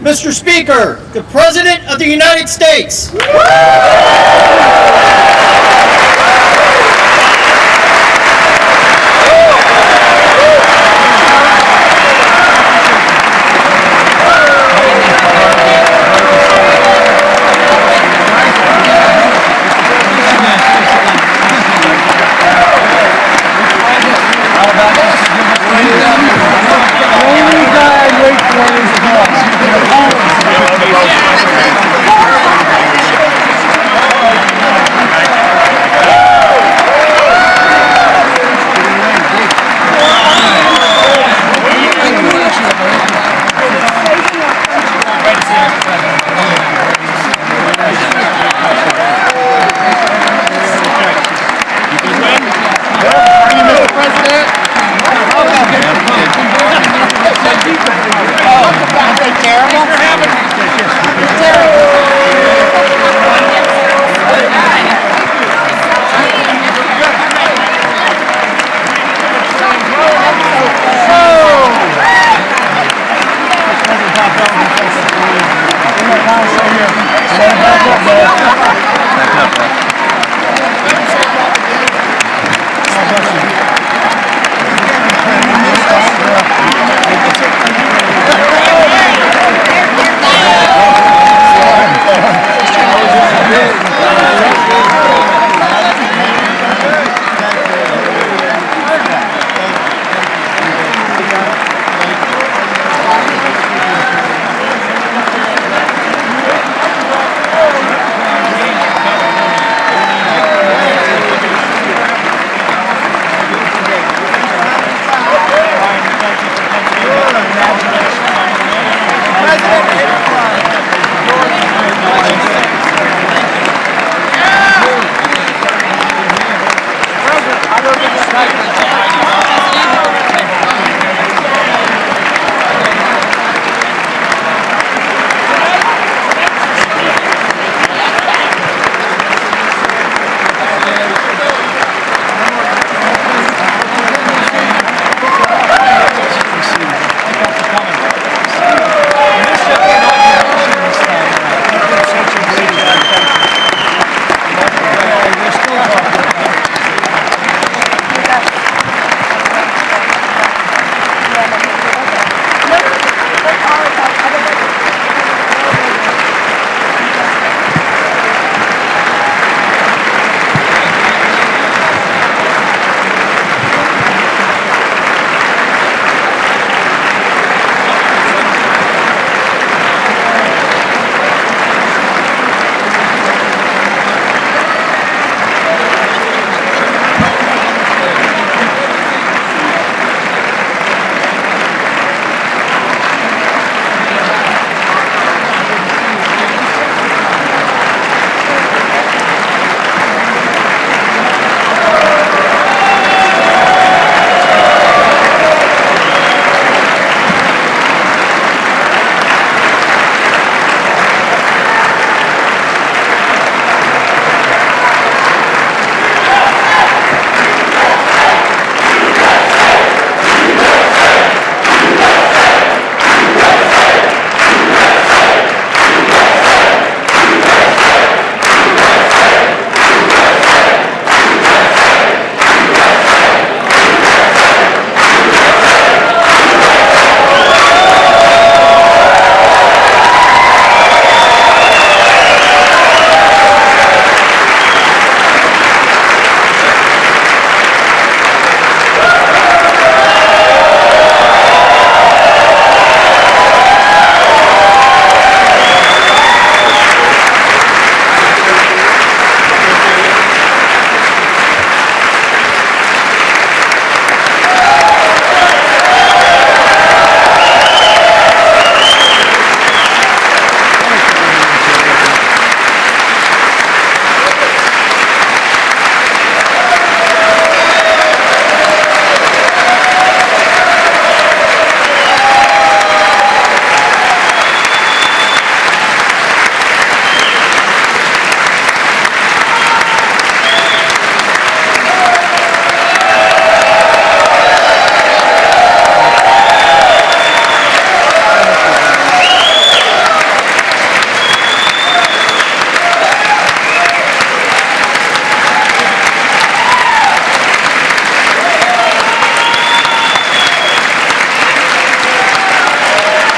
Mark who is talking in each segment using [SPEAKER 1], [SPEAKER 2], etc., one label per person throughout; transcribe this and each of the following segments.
[SPEAKER 1] Mr. Speaker, the President of the United States.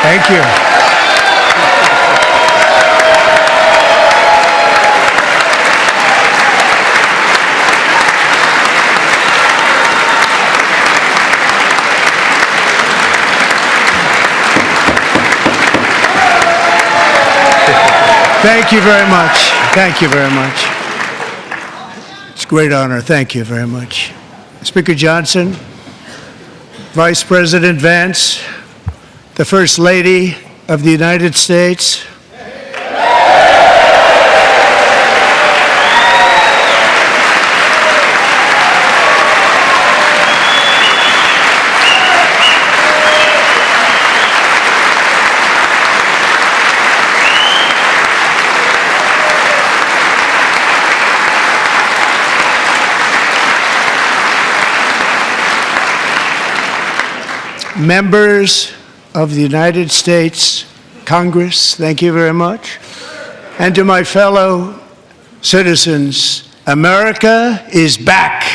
[SPEAKER 2] Thank you. Thank you very much. Thank you very much. It's a great honor. Thank you very much. Speaker Johnson, Vice President Vance, the First Lady of the United States, members of the United States Congress, thank you very much. And to my fellow citizens, America is back.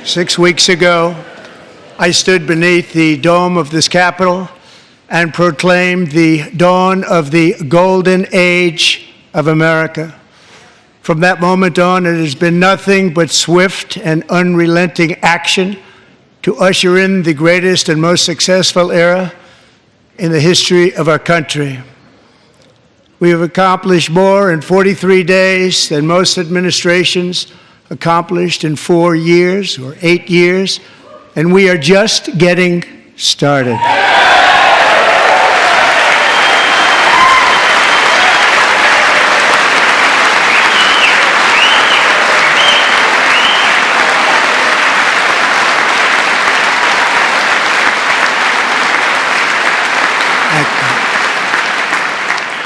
[SPEAKER 2] 6 weeks ago, I stood beneath the dome of this Capitol and proclaimed the dawn of the golden age of America. From that moment on, it has been nothing but swift and unrelenting action to usher in the greatest and most successful era in the history of our country. We have accomplished more in 43 days than most administrations accomplished in 4 years or 8 years, and we are just getting started.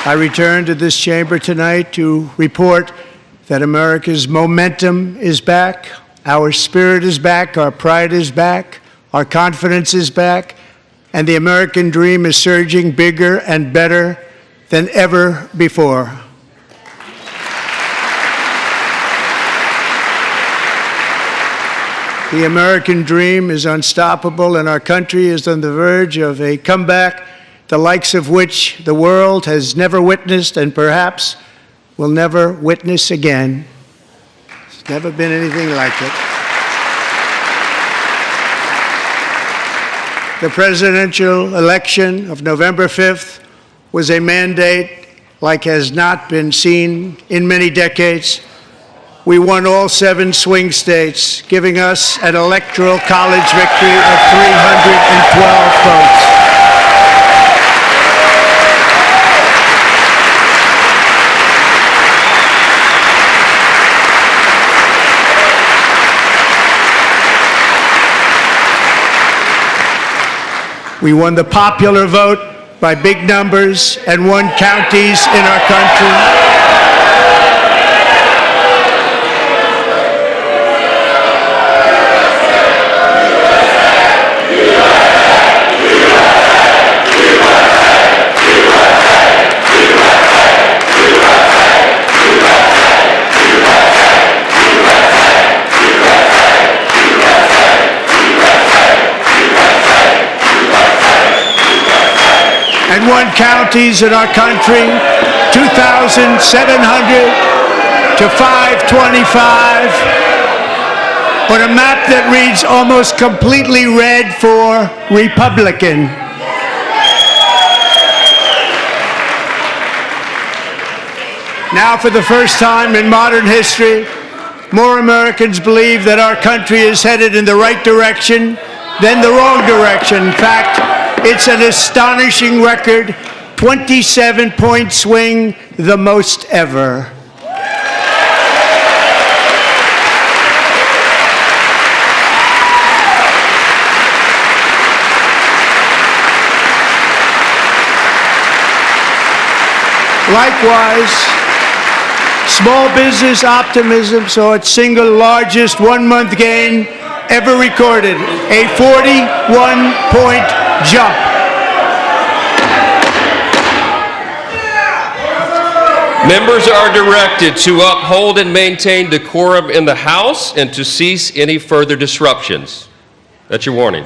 [SPEAKER 2] I return to this chamber tonight to report that America's momentum is back, our spirit is back, our pride is back, our confidence is back, and the American dream is surging bigger and better than ever before. The American dream is unstoppable, and our country is on the verge of a comeback, the likes of which the world has never witnessed and perhaps will never witness again. There's never been anything like it. The presidential election of November 5th was a mandate like has not been seen in many decades. We won all 7 swing states, giving us an electoral college victory of 312 votes. We won the popular vote by big numbers and won counties in our country. And won counties in our country, 2,700 to 525, on a map that reads almost completely red for Republican. Now, for the first time in modern history, more Americans believe that our country is headed in the right direction than the wrong direction. In fact, it's an astonishing record, 27-point swing, the most ever. Likewise, Small business optimism saw its single largest one-month gain ever recorded, a 41-point jump.
[SPEAKER 3] Members are directed to uphold and maintain decorum in the House and to cease any further disruptions. That's your warning.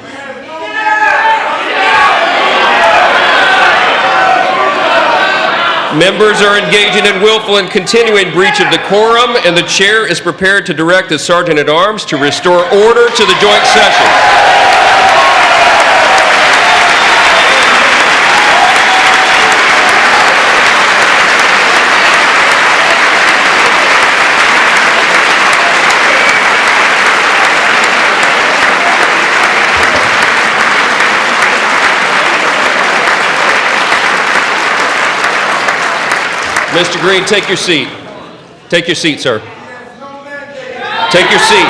[SPEAKER 3] Members are engaging in willful and continuing breach of decorum, and the chair is prepared to direct the Sergeant-at-Arms to restore order to the joint session. Mr. Green, take your seat. Take your seat, sir. Take your seat.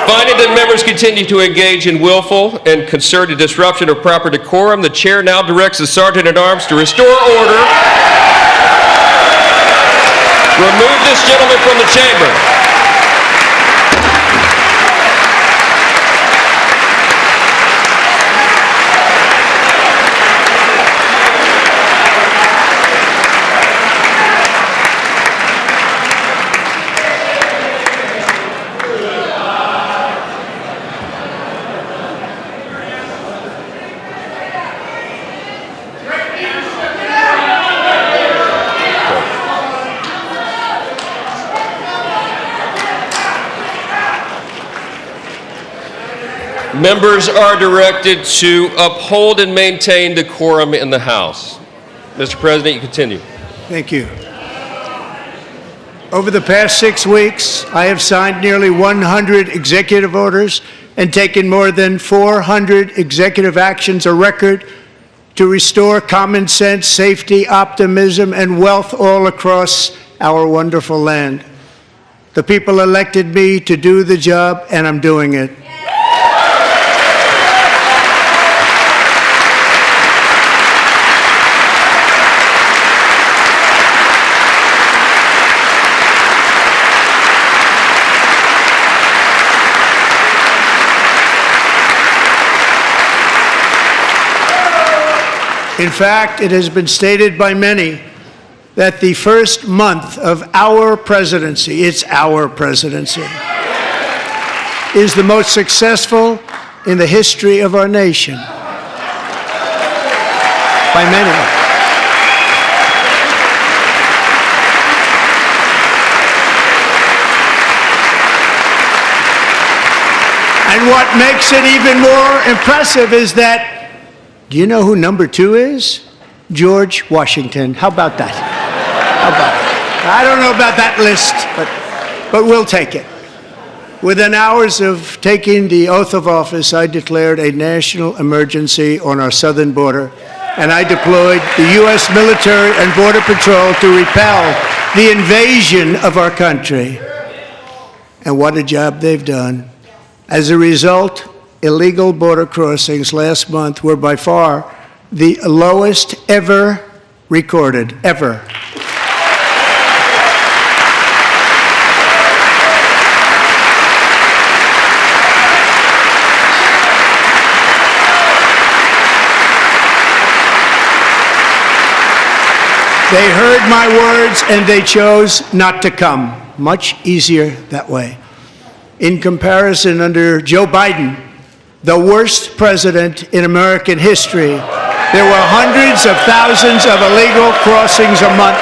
[SPEAKER 3] Finding that members continue to engage in willful and concerted disruption of proper decorum, the chair now directs the Sergeant-at-Arms to restore order. Remove this gentleman from the chamber. Members are directed to uphold and maintain decorum in the House. Mr. President, you continue.
[SPEAKER 2] Thank you. Over the past 6 weeks, I have signed nearly 100 executive orders and taken more than 400 executive actions, a record to restore common sense, safety, optimism, and wealth all across our wonderful land. The people elected me to do the job, and I'm doing it. In fact, it has been stated by many that the first month of our presidency, it's our presidency, is the most successful in the history of our nation. By many. And what makes it even more impressive is that, do you know who number 2 is? George Washington. How about that? How about that? I don't know about that list, but we'll take it. Within hours of taking the oath of office, I declared a national emergency on our southern border, and I deployed the U.S. military and Border Patrol to repel the invasion of our country. And what a job they've done. As a result, illegal border crossings last month were by far the lowest ever recorded, ever. They heard my words and they chose not to come. Much easier that way. In comparison, under Joe Biden, the worst president in American history, there were hundreds of thousands of illegal crossings a month,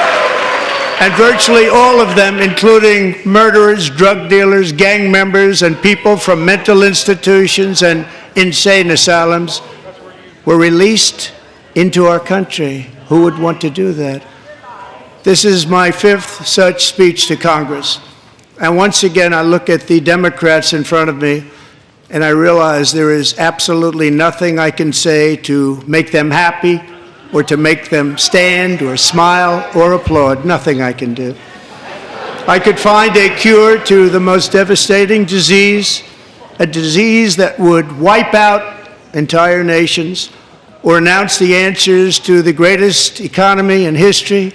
[SPEAKER 2] and virtually all of them, including murderers, drug dealers, gang members, and people from mental institutions and insane asylums, were released into our country. Who would want to do that? This is my 5th such speech to Congress. And once again, I look at the Democrats in front of me, and I realize there is absolutely nothing I can say to make them happy or to make them stand or smile or applaud. Nothing I can do. I could find a cure to the most devastating disease, a disease that would wipe out entire nations, or announce the answers to the greatest economy in history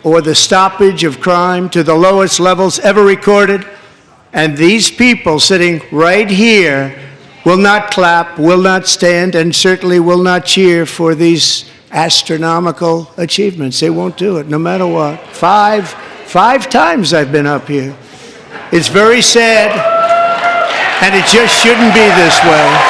[SPEAKER 2] or the stoppage of crime to the lowest levels ever recorded. And these people sitting right here will not clap, will not stand, and certainly will not cheer for these astronomical achievements. They won't do it, no matter what. Five times I've been up here. It's very sad, and it just shouldn't be this way.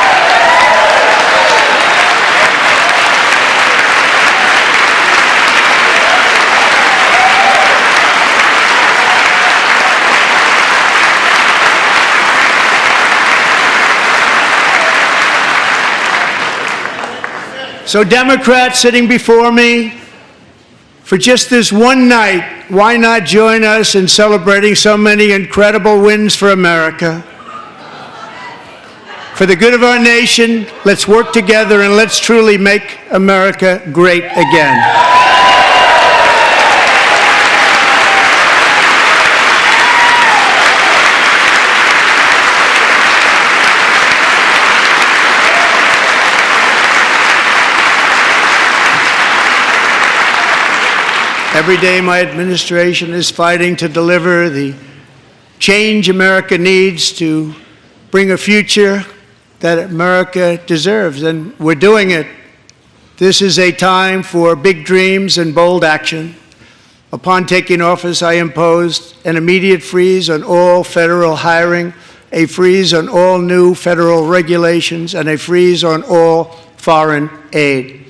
[SPEAKER 2] So Democrats sitting before me, for just this one night, why not join us in celebrating so many incredible wins for America? For the good of our nation, let's work together and let's truly make America great again. Every day my administration is fighting to deliver the change America needs to bring a future that America deserves, and we're doing it. This is a time for big dreams and bold action. Upon taking office, I imposed an immediate freeze on all federal hiring, a freeze on all new federal regulations, and a freeze on all foreign aid.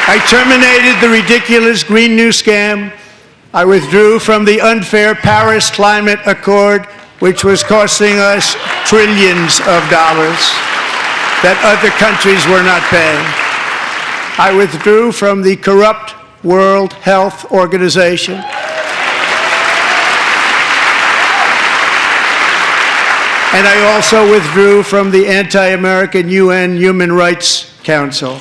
[SPEAKER 2] I terminated the ridiculous Green New Scam. I withdrew from the unfair Paris Climate Accord, which was costing us trillions of dollars that other countries were not paying. I withdrew from the corrupt World Health Organization. And I also withdrew from the anti-American UN Human Rights Council.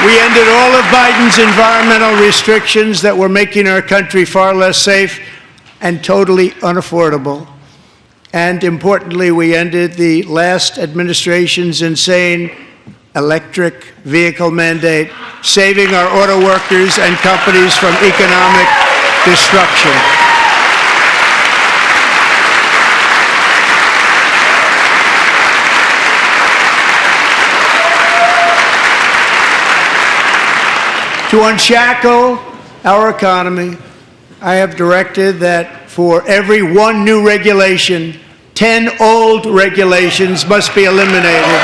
[SPEAKER 2] We ended all of Biden's environmental restrictions that were making our country far less safe and totally unaffordable. And importantly, we ended the last administration's insane electric vehicle mandate, saving our auto workers and companies from economic destruction. To unshackle our economy, I have directed that for every one new regulation, 10 old regulations must be eliminated,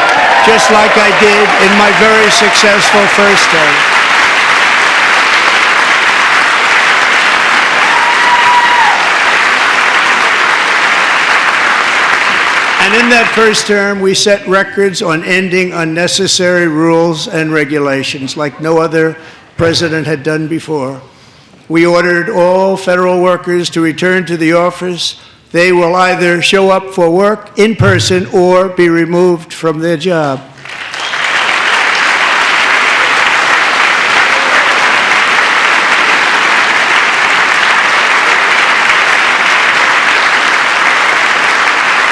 [SPEAKER 2] just like I did in my very successful first term. And in that first term, we set records on ending unnecessary rules and regulations like no other president had done before. We ordered all federal workers to return to the office. They will either show up for work in person or be removed from their job.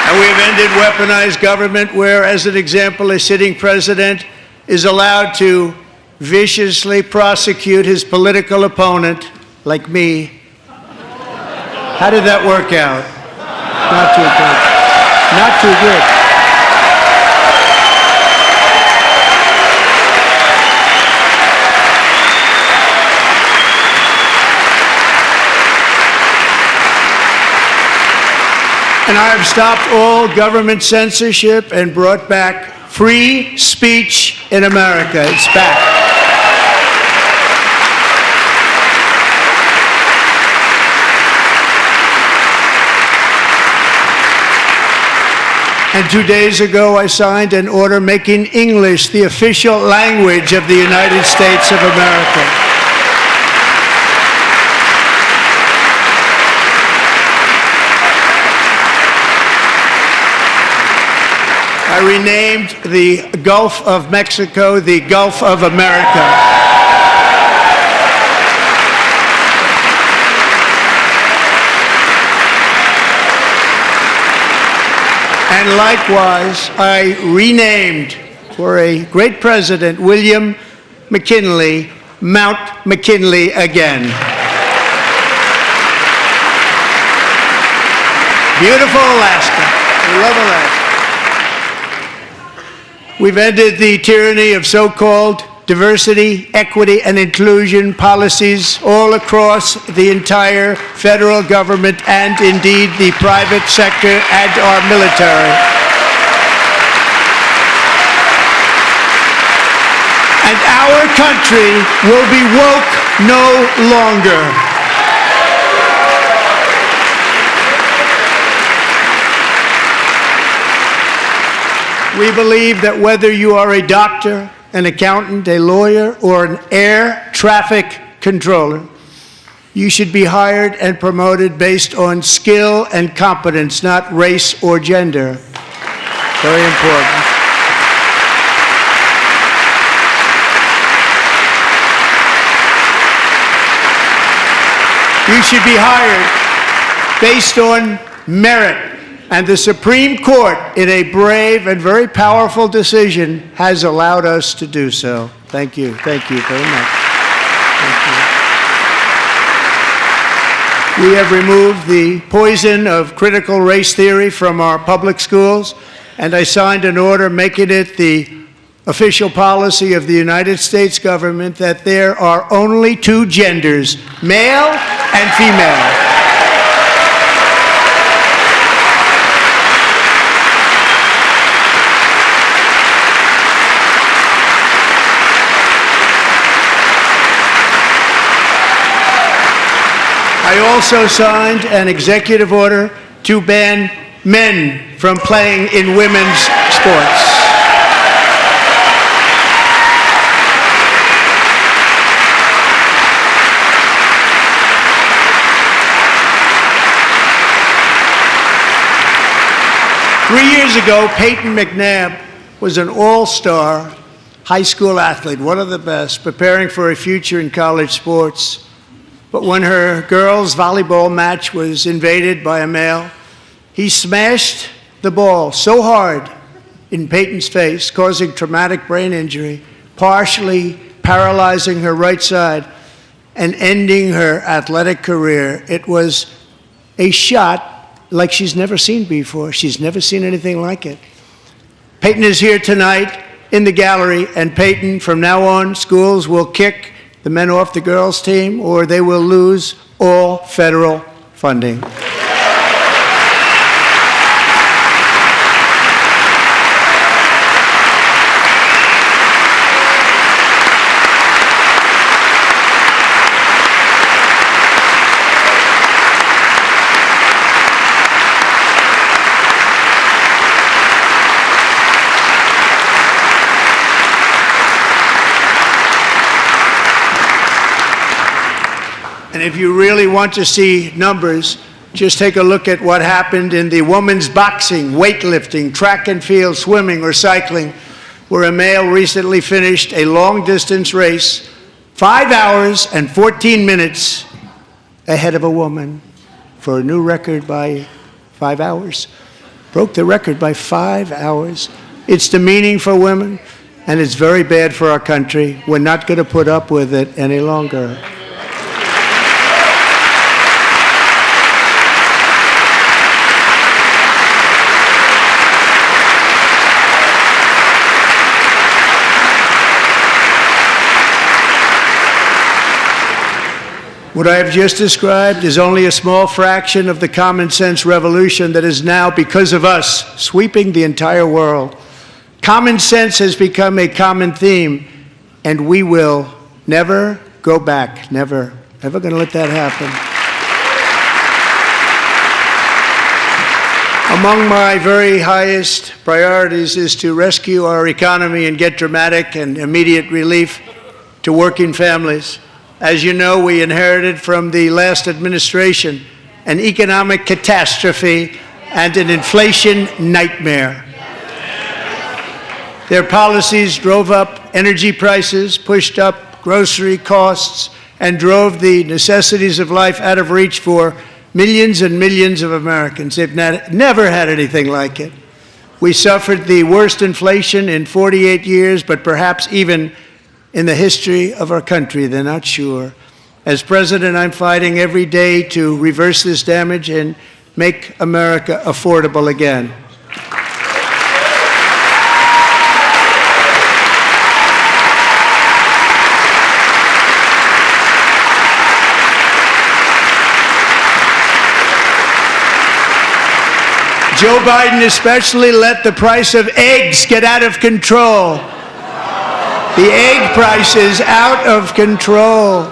[SPEAKER 2] And we have ended weaponized government where, as an example, a sitting president is allowed to viciously prosecute his political opponent, like me. How did that work out? Not too good. Not too good. And I have stopped all government censorship and brought back free speech in America. It's back. And 2 days ago, I signed an order making English the official language of the United States of America. I renamed the Gulf of Mexico the Gulf of America. And likewise, I renamed, for a great president, William McKinley, Mount McKinley again. Beautiful Alaska. We love Alaska. We've ended the tyranny of so-called diversity, equity, and inclusion policies all across the entire federal government and indeed the private sector and our military. And our country will be woke no longer. We believe that whether you are a doctor, an accountant, a lawyer, or an air traffic controller, you should be hired and promoted based on skill and competence, not race or gender. Very important. You should be hired based on merit. And the Supreme Court, in a brave and very powerful decision, has allowed us to do so. Thank you. Thank you very much. Thank you. We have removed the poison of critical race theory from our public schools, and I signed an order making it the official policy of the United States government that there are only two genders, male and female. I also signed an executive order to ban men from playing in women's sports. Three years ago, Peyton McNabb was an all-star high school athlete, one of the best, preparing for a future in college sports. But when her girls' volleyball match was invaded by a male, he smashed the ball so hard in Peyton's face, causing traumatic brain injury, partially paralyzing her right side, and ending her athletic career. It was a shot like she's never seen before. She's never seen anything like it. Peyton is here tonight in the gallery, and Peyton, from now on, schools will kick the men off the girls' team, or they will lose all federal funding. And if you really want to see numbers, just take a look at what happened in the women's boxing, weightlifting, track and field, swimming, or cycling, where a male recently finished a long-distance race 5 hours and 14 minutes ahead of a woman for a new record by 5 hours. Broke the record by 5 hours. It's demeaning for women, and it's very bad for our country. We're not going to put up with it any longer. What I have just described is only a small fraction of the common sense revolution that is now, because of us, sweeping the entire world. Common sense has become a common theme, and we will never go back. Never. Never going to let that happen. Among my very highest priorities is to rescue our economy and get dramatic and immediate relief to working families. As you know, we inherited from the last administration an economic catastrophe and an inflation nightmare. Their policies drove up energy prices, pushed up grocery costs, and drove the necessities of life out of reach for millions and millions of Americans. They've never had anything like it. We suffered the worst inflation in 48 years, but perhaps even in the history of our country. They're not sure. As president, I'm fighting every day to reverse this damage and make America affordable again. Joe Biden especially let the price of eggs get out of control. The egg price is out of control,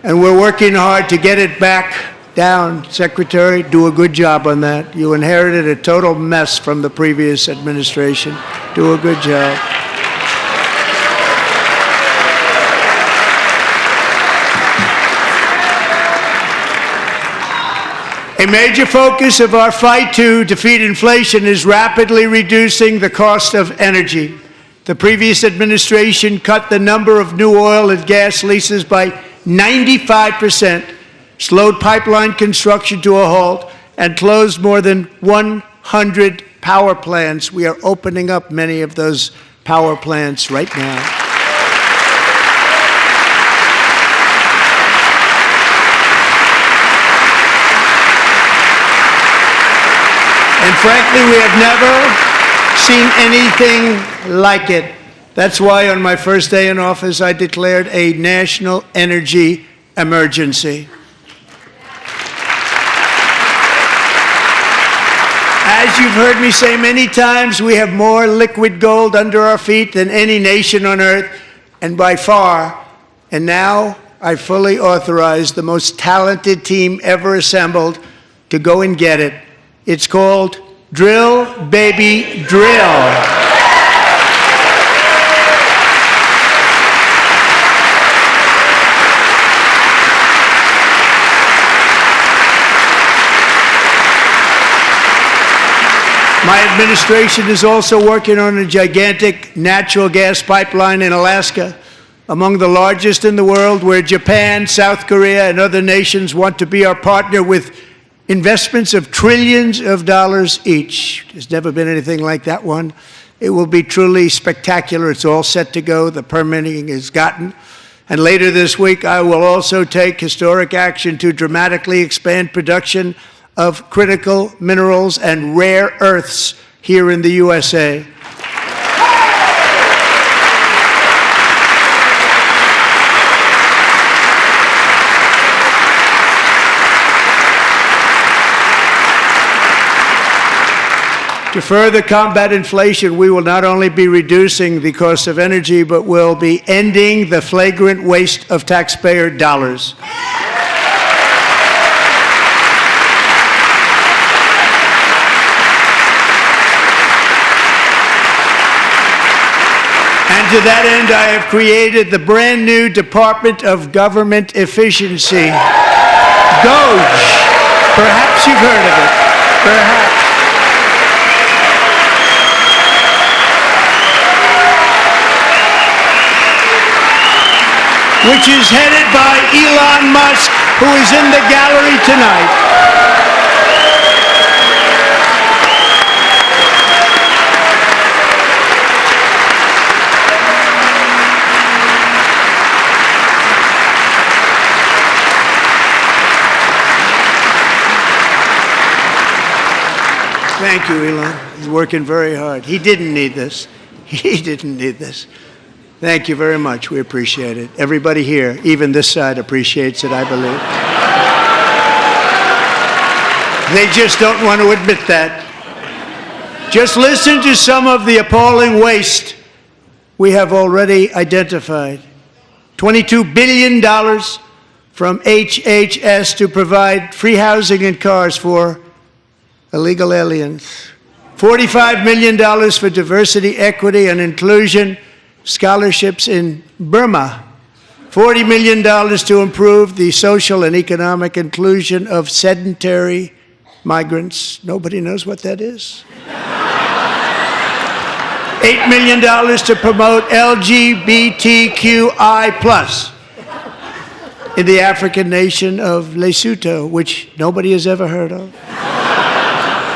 [SPEAKER 2] and we're working hard to get it back down. Secretary, do a good job on that. You inherited a total mess from the previous administration. Do a good job. A major focus of our fight to defeat inflation is rapidly reducing the cost of energy. The previous administration cut the number of new oil and gas leases by 95%, slowed pipeline construction to a halt, and closed more than 100 power plants. We are opening up many of those power plants right now. And frankly, we have never seen anything like it. That's why on my first day in office, I declared a national energy emergency. As you've heard me say many times, we have more liquid gold under our feet than any nation on earth, and by far. And now I fully authorize the most talented team ever assembled to go and get it. It's called Drill, Baby, Drill. My administration is also working on a gigantic natural gas pipeline in Alaska, among the largest in the world, where Japan, South Korea, and other nations want to be our partner with investments of trillions of dollars each. There's never been anything like that one. It will be truly spectacular. It's all set to go. The permitting is gotten. And later this week, I will also take historic action to dramatically expand production of critical minerals and rare earths here in the USA. To further combat inflation, we will not only be reducing the cost of energy, but will be ending the flagrant waste of taxpayer dollars. And to that end, I have created the brand new Department of Government Efficiency, DOGE. Perhaps you've heard of it. Perhaps. Which is headed by Elon Musk, who is in the gallery tonight. Thank you, Elon. He's working very hard. He didn't need this. He didn't need this. Thank you very much. We appreciate it. Everybody here, even this side, appreciates it, I believe. They just don't want to admit that. Just listen to some of the appalling waste we have already identified. $22 billion from HHS to provide free housing and cars for illegal aliens. $45 million for diversity, equity, and inclusion scholarships in Burma. $40 million to improve the social and economic inclusion of sedentary migrants. Nobody knows what that is. $8 million to promote LGBTQI+ in the African nation of Lesotho, which nobody has ever heard of.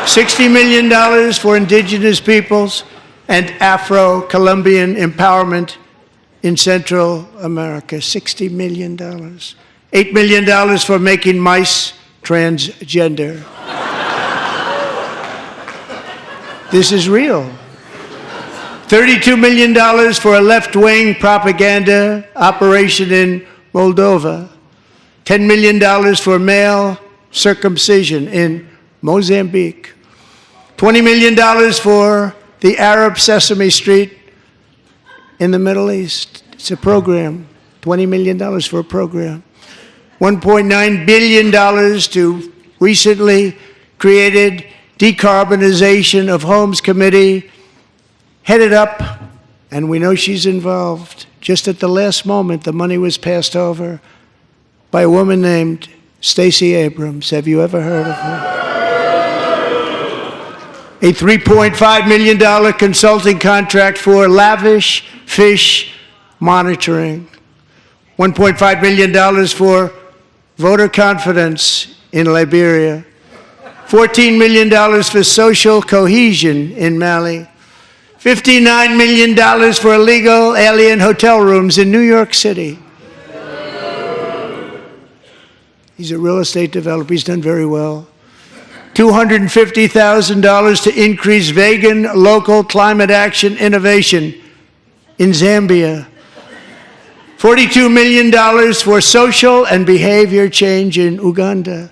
[SPEAKER 2] $60 million for indigenous peoples and Afro-Colombian empowerment in Central America. $60 million. $8 million for making mice transgender. This is real. $32 million for a left-wing propaganda operation in Moldova. $10 million for male circumcision in Mozambique. $20 million for the Arab Sesame Street in the Middle East. It's a program. $20 million for a program. $1.9 billion to recently created Decarbonization of Homes Committee, headed up, and we know she's involved. Just at the last moment, the money was passed over by a woman named Stacey Abrams. Have you ever heard of her? A $3.5 million consulting contract for lavish fish monitoring. $1.5 million for voter confidence in Liberia. $14 million for social cohesion in Mali. $59 million for illegal alien hotel rooms in New York City. He's a real estate developer. He's done very well. $250,000 to increase vegan local climate action innovation in Zambia. $42 million for social and behavior change in Uganda.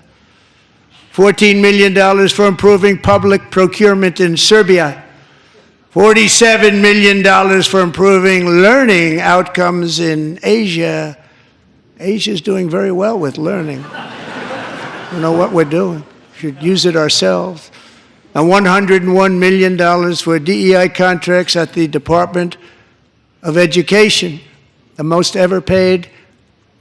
[SPEAKER 2] $14 million for improving public procurement in Serbia. $47 million for improving learning outcomes in Asia. Asia's doing very well with learning. I don't know what we're doing. We should use it ourselves. And $101 million for DEI contracts at the Department of Education. The most ever paid,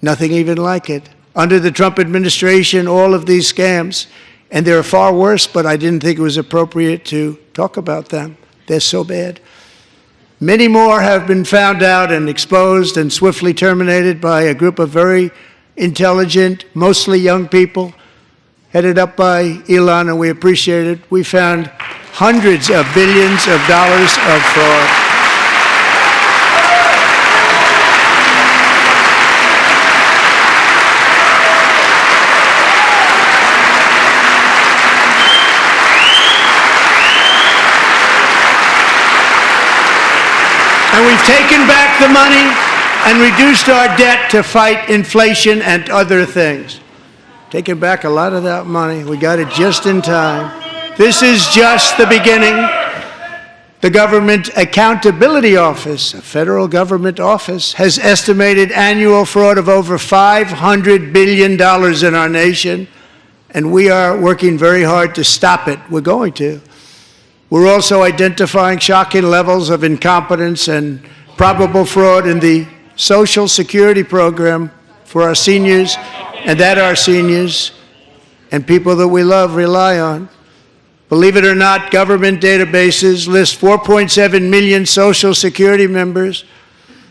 [SPEAKER 2] nothing even like it. Under the Trump administration, all of these scams, and they're far worse, but I didn't think it was appropriate to talk about them. They're so bad. Many more have been found out and exposed and swiftly terminated by a group of very intelligent, mostly young people, headed up by Elon, and we appreciate it. We found hundreds of billions of dollars of fraud. And we've taken back the money and reduced our debt to fight inflation and other things. Taken back a lot of that money. We got it just in time. This is just the beginning. The Government Accountability Office, a federal government office, has estimated annual fraud of over $500 billion in our nation, and we are working very hard to stop it. We're going to. We're also identifying shocking levels of incompetence and probable fraud in the Social Security program for our seniors and that our seniors and people that we love rely on. Believe it or not, government databases list 4.7 million Social Security members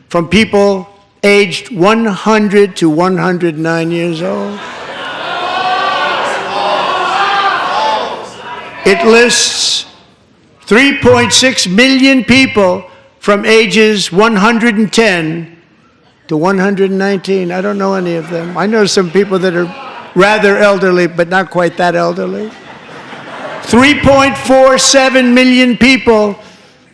[SPEAKER 2] from people aged 100 to 109 years old. It lists 3.6 million people from ages 110 to 119. I don't know any of them. I know some people that are rather elderly, but not quite that elderly. 3.47 million people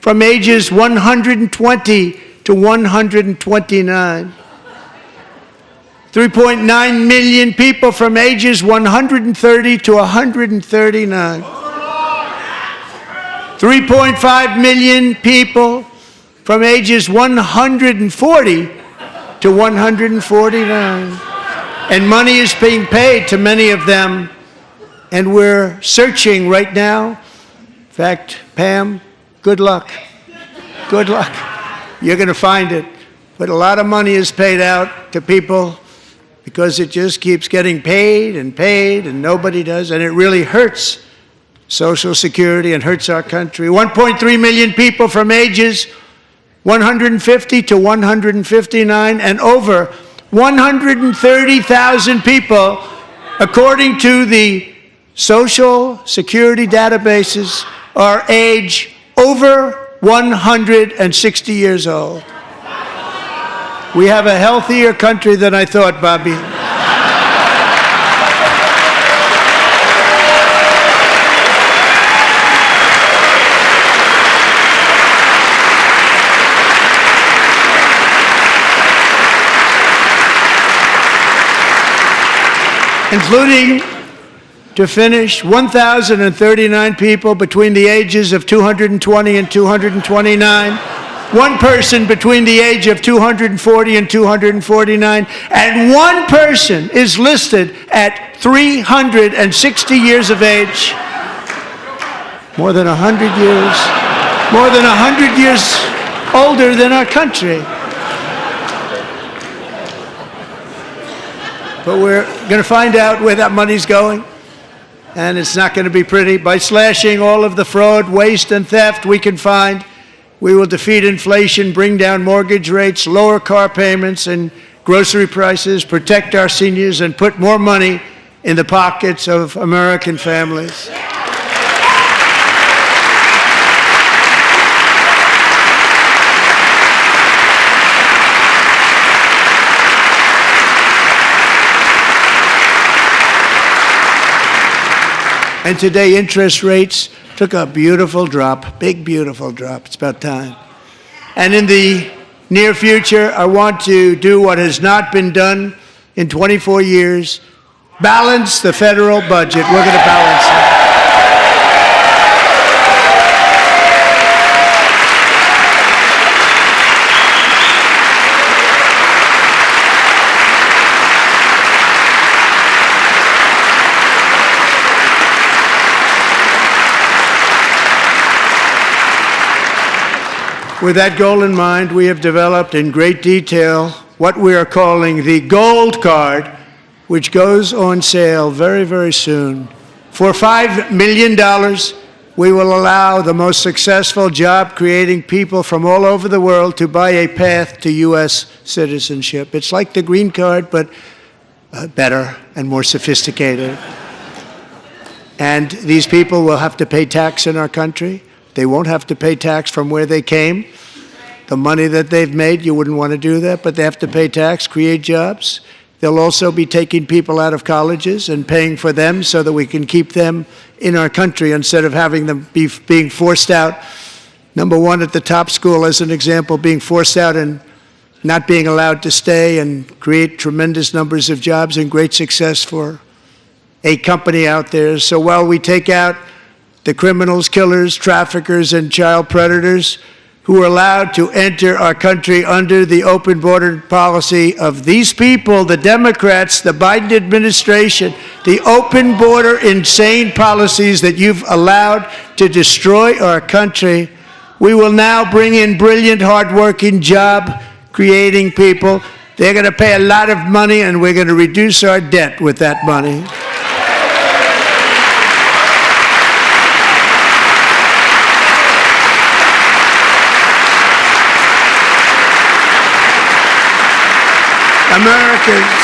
[SPEAKER 2] from ages 120 to 129. 3.9 million people from ages 130 to 139. 3.5 million people from ages 140 to 149. And money is being paid to many of them, and we're searching right now. In fact, Pam, good luck. Good luck. You're going to find it. But a lot of money is paid out to people because it just keeps getting paid and nobody does, and it really hurts Social Security and hurts our country. 1.3 million people from ages 150 to 159, and over 130,000 people, according to the Social Security databases, are age over 160 years old. We have a healthier country than I thought, Bobby. Including, to finish, 1,039 people between the ages of 220 and 229, one person between the age of 240 and 249, and one person is listed at 360 years of age. More than 100 years older than our country. But we're going to find out where that money's going, and it's not going to be pretty. By slashing all of the fraud, waste, and theft we can find, we will defeat inflation, bring down mortgage rates, lower car payments and grocery prices, protect our seniors, and put more money in the pockets of American families. And today, interest rates took a beautiful drop, big, beautiful drop. It's about time. And in the near future, I want to do what has not been done in 24 years, balance the federal budget. We're going to balance it. With that goal in mind, we have developed in great detail what we are calling the Gold Card, which goes on sale very, very soon. For $5 million, we will allow the most successful job-creating people from all over the world to buy a path to U.S. citizenship. It's like the green card, but better and more sophisticated. And these people will have to pay tax in our country. They won't have to pay tax from where they came. The money that they've made, you wouldn't want to do that, but they have to pay tax, create jobs. They'll also be taking people out of colleges and paying for them so that we can keep them in our country instead of having them being forced out. Number one, at the top school, as an example, being forced out and not being allowed to stay and create tremendous numbers of jobs and great success for a company out there. So while we take out the criminals, killers, traffickers, and child predators who are allowed to enter our country under the open border policy of these people, the Democrats, the Biden administration, the open border insane policies that you've allowed to destroy our country, we will now bring in brilliant, hardworking, job-creating people. They're going to pay a lot of money, and we're going to reduce our debt with that money. Americans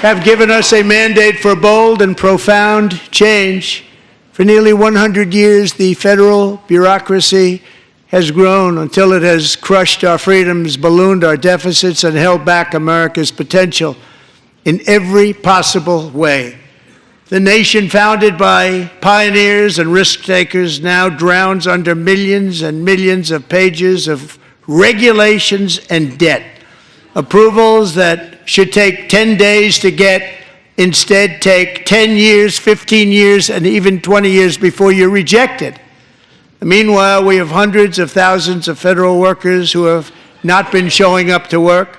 [SPEAKER 2] have given us a mandate for bold and profound change. For nearly 100 years, the federal bureaucracy has grown until it has crushed our freedoms, ballooned our deficits, and held back America's potential in every possible way. The nation founded by pioneers and risk-takers now drowns under millions and millions of pages of regulations and debt. Approvals that should take 10 days to get instead take 10 years, 15 years, and even 20 years before you're rejected. Meanwhile, we have hundreds of thousands of federal workers who have not been showing up to work.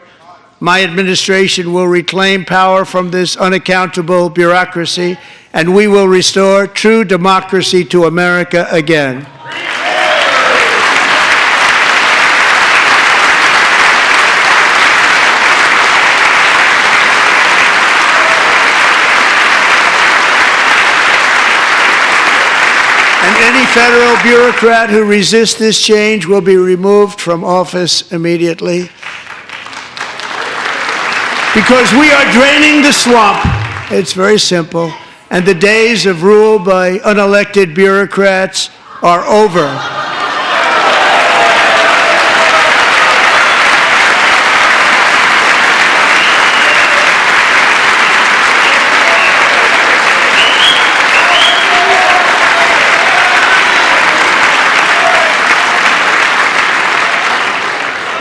[SPEAKER 2] My administration will reclaim power from this unaccountable bureaucracy, and we will restore true democracy to America again. federal bureaucrat who resists this change will be removed from office immediately. Because we are draining the swamp. It's very simple. And the days of rule by unelected bureaucrats are over.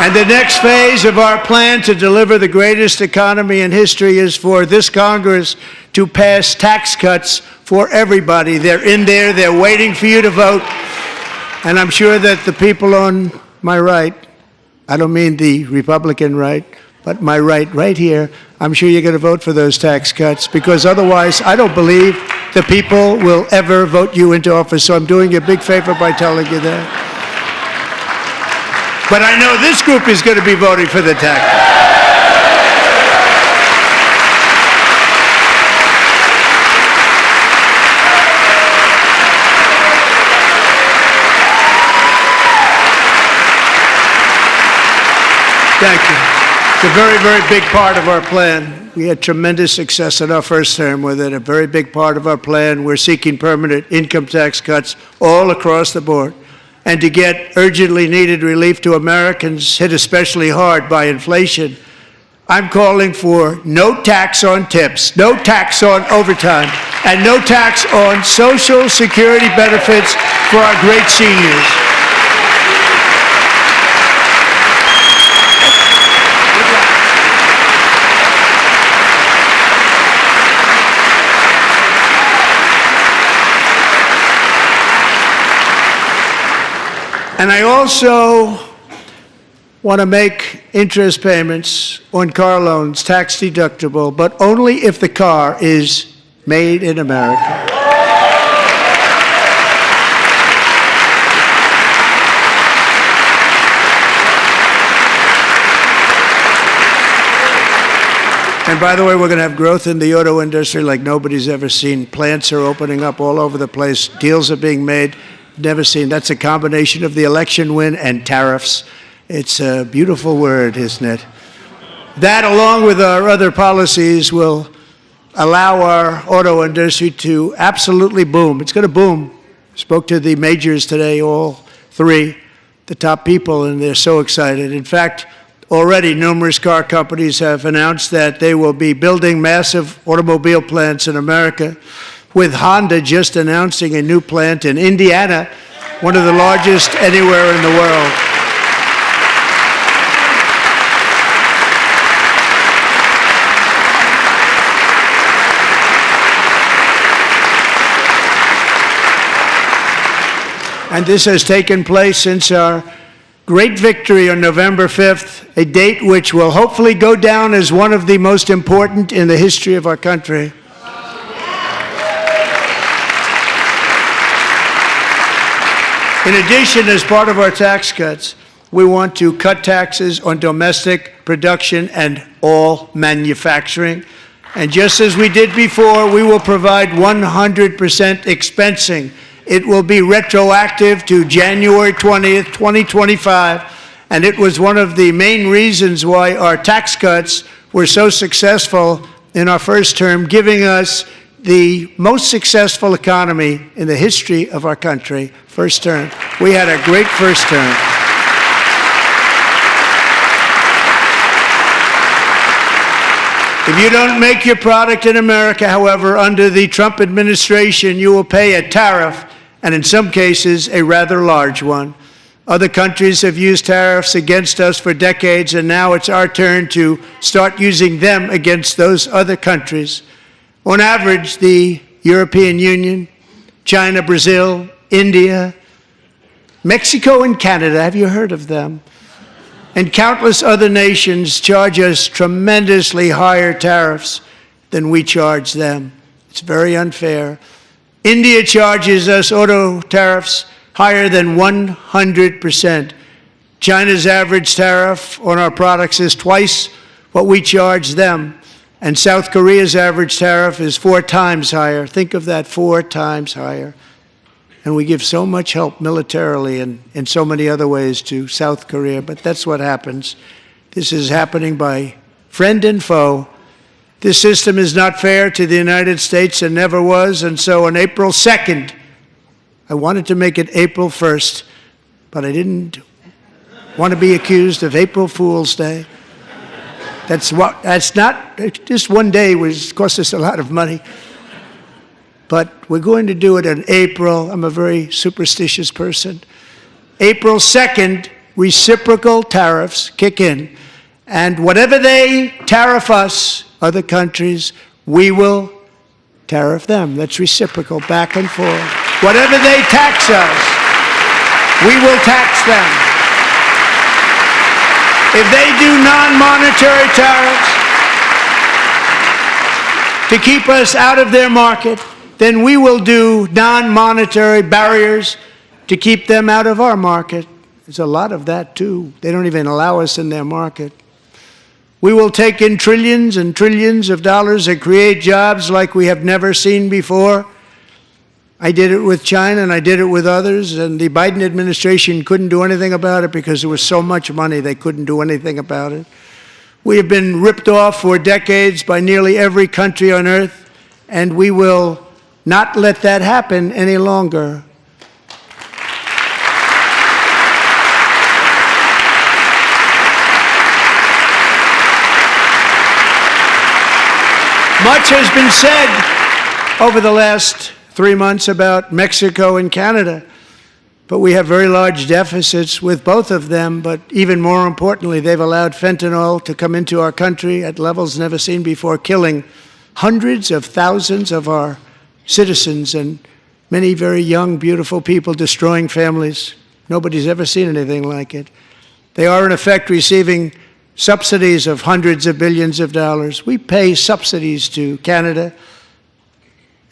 [SPEAKER 2] And the next phase of our plan to deliver the greatest economy in history is for this Congress to pass tax cuts for everybody. They're in there, they're waiting for you to vote. And I'm sure that the people on my right, I don't mean the Republican right, but my right here, I'm sure you're going to vote for those tax cuts, because otherwise I don't believe the people will ever vote you into office. So I'm doing you a big favor by telling you that. But I know this group is going to be voting for the tax. Thank you. It's a very, very big part of our plan. We had tremendous success in our first term with it. A very big part of our plan. We're seeking permanent income tax cuts all across the board. And to get urgently needed relief to Americans hit especially hard by inflation, I'm calling for no tax on tips, no tax on overtime, and no tax on Social Security benefits for our great seniors. And I also want to make interest payments on car loans tax deductible, but only if the car is made in America. And by the way, we're going to have growth in the auto industry like nobody's ever seen. Plants are opening up all over the place. Deals are being made. Never seen. That's a combination of the election win and tariffs. It's a beautiful word, isn't it? That, along with our other policies, will allow our auto industry to absolutely boom. It's going to boom. Spoke to the majors today, all three, the top people, and they're so excited. In fact, already numerous car companies have announced that they will be building massive automobile plants in America, with Honda just announcing a new plant in Indiana, one of the largest anywhere in the world. And this has taken place since our great victory on November 5th, a date which will hopefully go down as one of the most important in the history of our country. In addition, as part of our tax cuts, we want to cut taxes on domestic production and all manufacturing. And just as we did before, we will provide 100% expensing. It will be retroactive to January 20th, 2025. And it was one of the main reasons why our tax cuts were so successful in our first term, giving us the most successful economy in the history of our country, first term. We had a great first term. If you don't make your product in America, however, under the Trump administration, you will pay a tariff, and in some cases, a rather large one. Other countries have used tariffs against us for decades, and now it's our turn to start using them against those other countries. On average, the European Union, China, Brazil, India, Mexico, and Canada, have you heard of them? And countless other nations charge us tremendously higher tariffs than we charge them. It's very unfair. India charges us auto tariffs higher than 100%. China's average tariff on our products is twice what we charge them. And South Korea's average tariff is 4 times higher. Think of that, 4 times higher. And we give so much help militarily and in so many other ways to South Korea, but that's what happens. This is happening by friend and foe. This system is not fair to the United States and never was, and so on April 2nd, I wanted to make it April 1st, but I didn't want to be accused of April Fool's Day. That's not, just one day was cost us a lot of money. But we're going to do it in April. I'm a very superstitious person. April 2nd, reciprocal tariffs kick in. And whatever they tariff us, other countries, we will tariff them. That's reciprocal, back and forth. Whatever they tax us, we will tax them. If they do non-monetary tariffs to keep us out of their market, then we will do non-monetary barriers to keep them out of our market. There's a lot of that, too. They don't even allow us in their market. We will take in trillions and trillions of dollars and create jobs like we have never seen before. I did it with China and I did it with others, and the Biden administration couldn't do anything about it because there was so much money they couldn't do anything about it. We have been ripped off for decades by nearly every country on earth, and we will not let that happen any longer. Much has been said over the last 3 months about Mexico and Canada, but we have very large deficits with both of them. But even more importantly, they've allowed fentanyl to come into our country at levels never seen before, killing hundreds of thousands of our citizens and many very young, beautiful people, destroying families. Nobody's ever seen anything like it. They are, in effect, receiving subsidies of hundreds of billions of dollars. We pay subsidies to Canada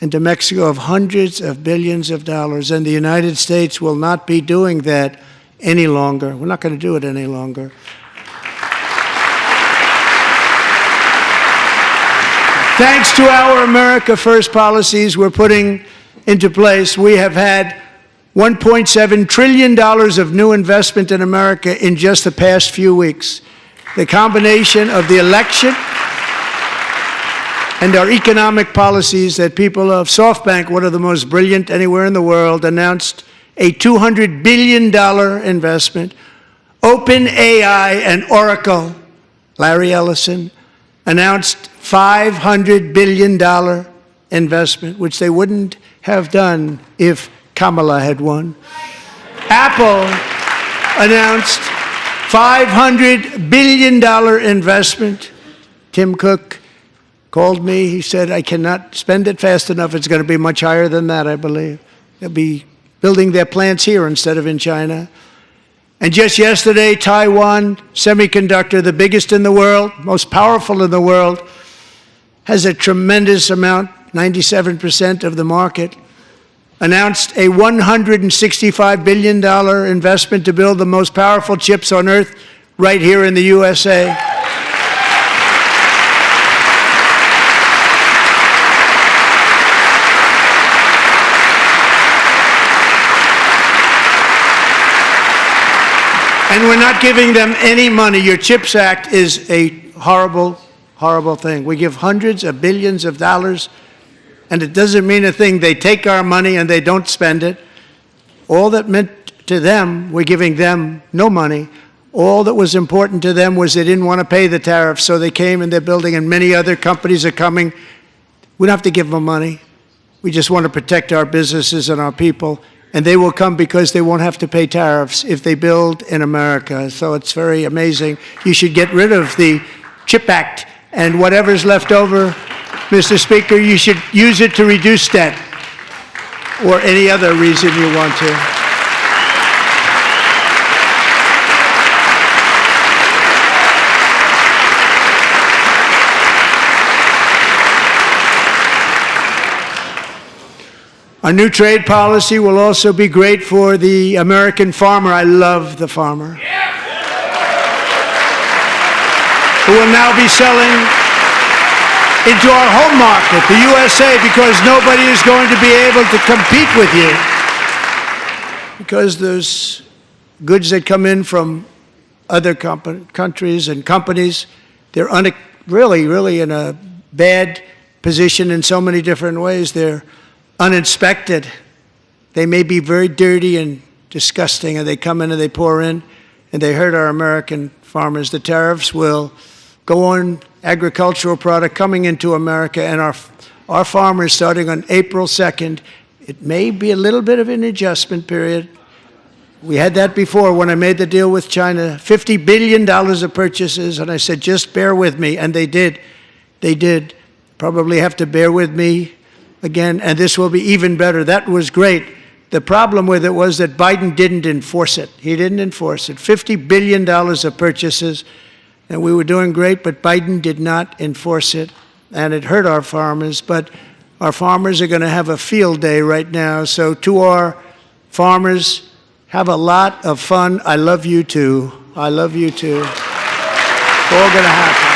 [SPEAKER 2] and to Mexico of hundreds of billions of dollars, and the United States will not be doing that any longer. We're not going to do it any longer. Thanks to our America First policies we're putting into place, we have had $1.7 trillion of new investment in America in just the past few weeks. The combination of the election and our economic policies that people of SoftBank, one of the most brilliant anywhere in the world, announced a $200 billion investment. OpenAI and Oracle, Larry Ellison, announced $500 billion investment, which they wouldn't have done if Kamala had won. Apple announced $500 billion investment. Tim Cook called me. He said, I cannot spend it fast enough. It's going to be much higher than that, I believe. They'll be building their plants here instead of in China. And just yesterday, Taiwan Semiconductor, the biggest in the world, most powerful in the world, has a tremendous amount, 97% of the market, announced a $165 billion investment to build the most powerful chips on earth right here in the USA. And we're not giving them any money. Your CHIPS Act is a horrible, horrible thing. We give hundreds of billions of dollars, and it doesn't mean a thing. They take our money and they don't spend it. All that meant to them, we're giving them no money. All that was important to them was they didn't want to pay the tariffs, so they came and they're building, and many other companies are coming. We don't have to give them money. We just want to protect our businesses and our people. And they will come because they won't have to pay tariffs if they build in America. So it's very amazing. You should get rid of the CHIP Act, and whatever's left over, Mr. Speaker, you should use it to reduce debt or any other reason you want to. Our new trade policy will also be great for the American farmer. I love the farmer. Who will now be selling into our home market, the USA, because nobody is going to be able to compete with you. because there's goods that come in from other countries and companies. They're really in a bad position in so many different ways. They're uninspected. They may be very dirty and disgusting, and they come in and they pour in, and they hurt our American farmers. The tariffs will go on agricultural product coming into America, and our farmers, starting on April 2nd, it may be a little bit of an adjustment period. We had that before when I made the deal with China, $50 billion of purchases, and I said, just bear with me, and they did. They did. Probably have to bear with me again, and this will be even better. That was great. The problem with it was that Biden didn't enforce it. He didn't enforce it. $50 billion of purchases, and we were doing great, but Biden did not enforce it, and it hurt our farmers. But our farmers are going to have a field day right now. So to our farmers, have a lot of fun. I love you too. I love you too. It's all going to happen.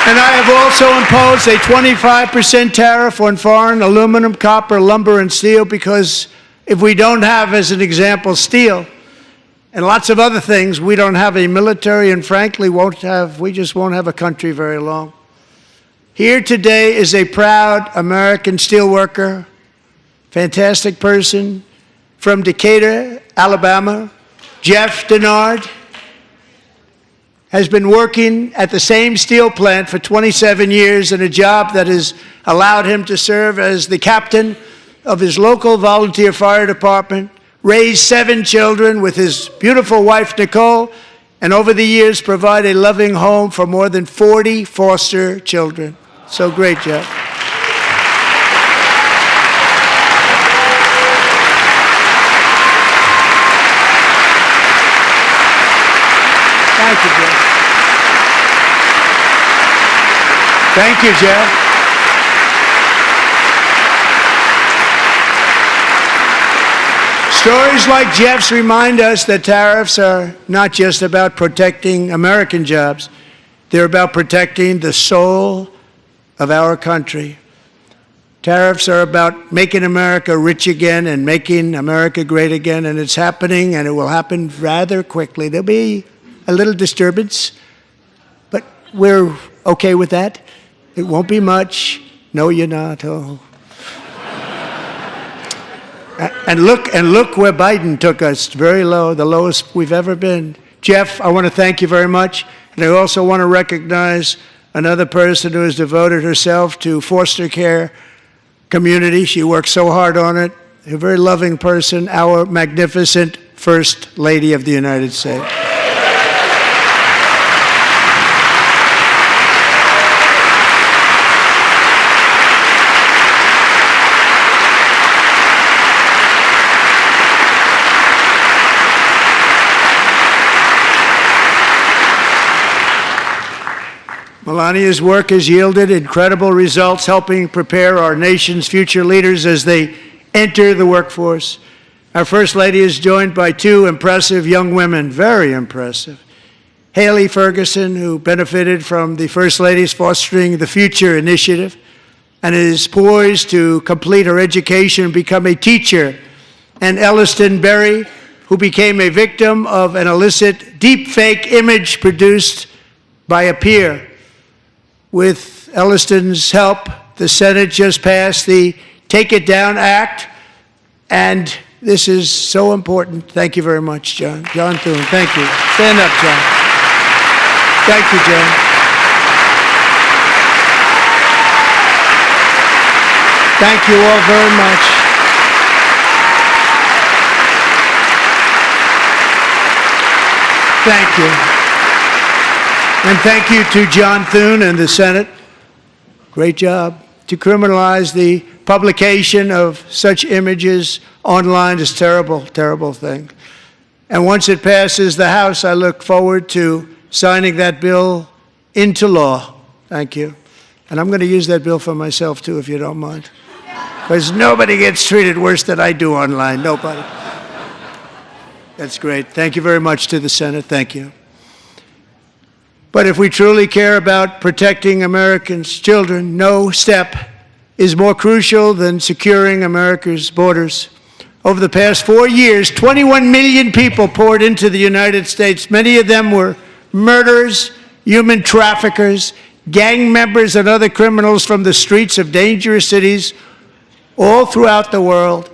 [SPEAKER 2] And I have also imposed a 25% tariff on foreign aluminum, copper, lumber, and steel, because if we don't have, as an example, steel and lots of other things, we don't have a military, and frankly, we just won't have a country very long. Here today is a proud American steelworker, fantastic person from Decatur, Alabama, Jeff Denard. Has been working at the same steel plant for 27 years in a job that has allowed him to serve as the captain of his local volunteer fire department, raised 7 children with his beautiful wife, Nicole, and over the years provide a loving home for more than 40 foster children. So great, Jeff. Thank you, Jeff. Thank you, Jeff. Stories like Jeff's remind us that tariffs are not just about protecting American jobs. They're about protecting the soul of our country. Tariffs are about making America rich again and making America great again, and it's happening, and it will happen rather quickly. There'll be a little disturbance, but we're okay with that. It won't be much. No, you're not. Oh. And look where Biden took us, very low, the lowest we've ever been. Jeff, I want to thank you very much, and I also want to recognize another person who has devoted herself to foster care community. She works so hard on it. A very loving person, our magnificent First Lady of the United States. Melania's work has yielded incredible results, helping prepare our nation's future leaders as they enter the workforce. Our First Lady is joined by 2 impressive young women, very impressive. Haley Ferguson, who benefited from the First Lady's Fostering the Future initiative and is poised to complete her education and become a teacher. And Elliston Berry, who became a victim of an illicit deepfake image produced by a peer. With Elliston's help, the Senate just passed the Take It Down Act, and this is so important. Thank you very much, John. John Thune, thank you. Stand up, John. Thank you, John. Thank you all very much. Thank you. And thank you to John Thune and the Senate. Great job. To criminalize the publication of such images online is a terrible, terrible thing. And once it passes the House, I look forward to signing that bill into law. Thank you. And I'm going to use that bill for myself, too, if you don't mind. Because nobody gets treated worse than I do online. Nobody. That's great. Thank you very much to the Senate. Thank you. But if we truly care about protecting Americans' children, no step is more crucial than securing America's borders. Over the past 4 years, 21 million people poured into the United States. Many of them were murderers, human traffickers, gang members, and other criminals from the streets of dangerous cities all throughout the world.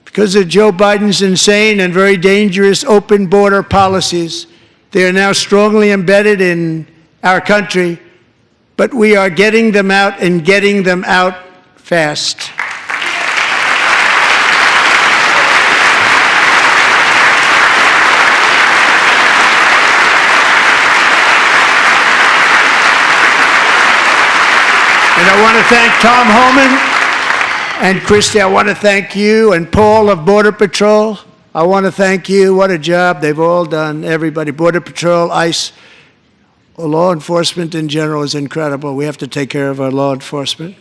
[SPEAKER 2] Because of Joe Biden's insane and very dangerous open border policies, they are now strongly embedded in our country, but we are getting them out and getting them out fast. And I want to thank Tom Homan and Christy. I want to thank you and Paul of Border Patrol. I want to thank you. What a job they've all done. Everybody, Border Patrol, ICE, law enforcement in general is incredible. We have to take care of our law enforcement.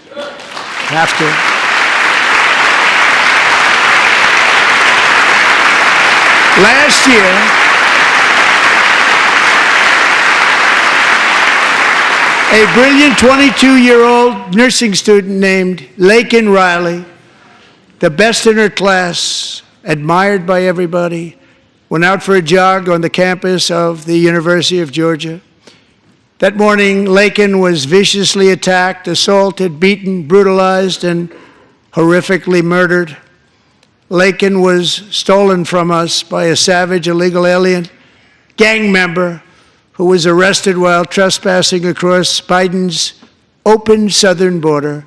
[SPEAKER 2] Have to. Last year, a brilliant 22-year-old nursing student named Laken Riley, the best in her class, admired by everybody, went out for a jog on the campus of the University of Georgia. That morning, Laken was viciously attacked, assaulted, beaten, brutalized, and horrifically murdered. Laken was stolen from us by a savage illegal alien gang member who was arrested while trespassing across Biden's open southern border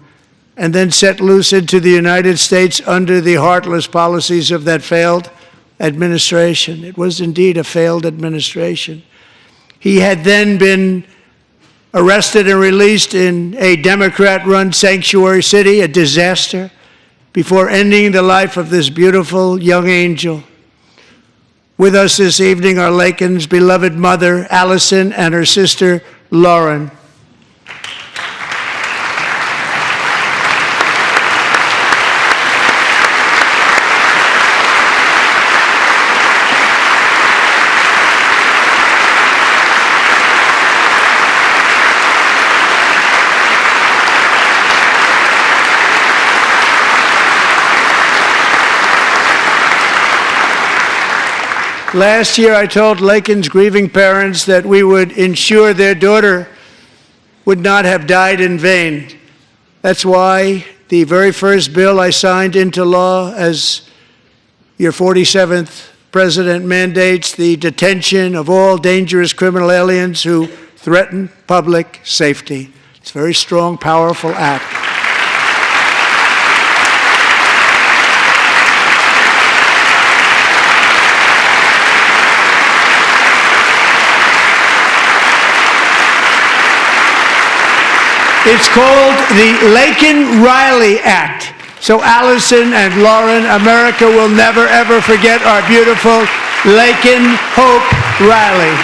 [SPEAKER 2] and then set loose into the United States under the heartless policies of that failed administration. It was indeed a failed administration. He had then been arrested and released in a Democrat-run sanctuary city, a disaster, before ending the life of this beautiful young angel. With us this evening are Laken's beloved mother, Allison, and her sister, Lauren. Last year, I told Laken's grieving parents that we would ensure their daughter would not have died in vain. That's why the very first bill I signed into law as your 47th president mandates the detention of all dangerous criminal aliens who threaten public safety. It's a very strong, powerful act. It's called the Laken-Riley Act. So Allison and Lauren, America will never, ever forget our beautiful Laken Hope Riley.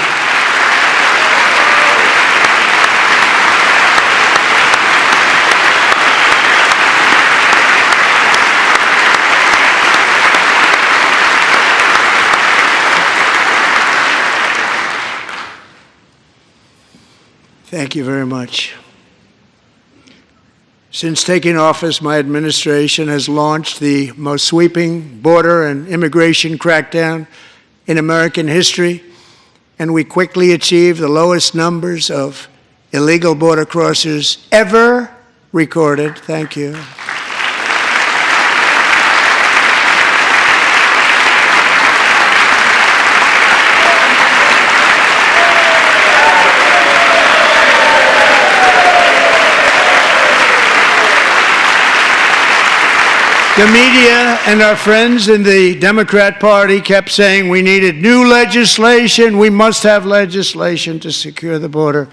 [SPEAKER 2] Thank you very much. Since taking office, my administration has launched the most sweeping border and immigration crackdown in American history, and we quickly achieved the lowest numbers of illegal border crossers ever recorded. Thank you. The media and our friends in the Democrat Party kept saying we needed new legislation, we must have legislation to secure the border.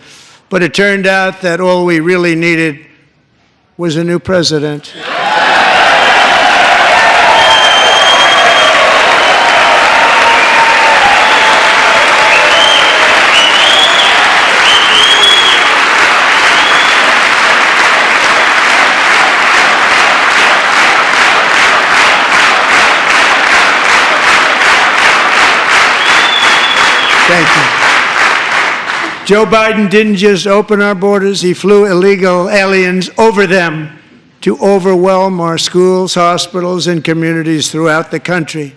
[SPEAKER 2] But it turned out that all we really needed was a new president. Thank you. Joe Biden didn't just open our borders, he flew illegal aliens over them to overwhelm our schools, hospitals, and communities throughout the country.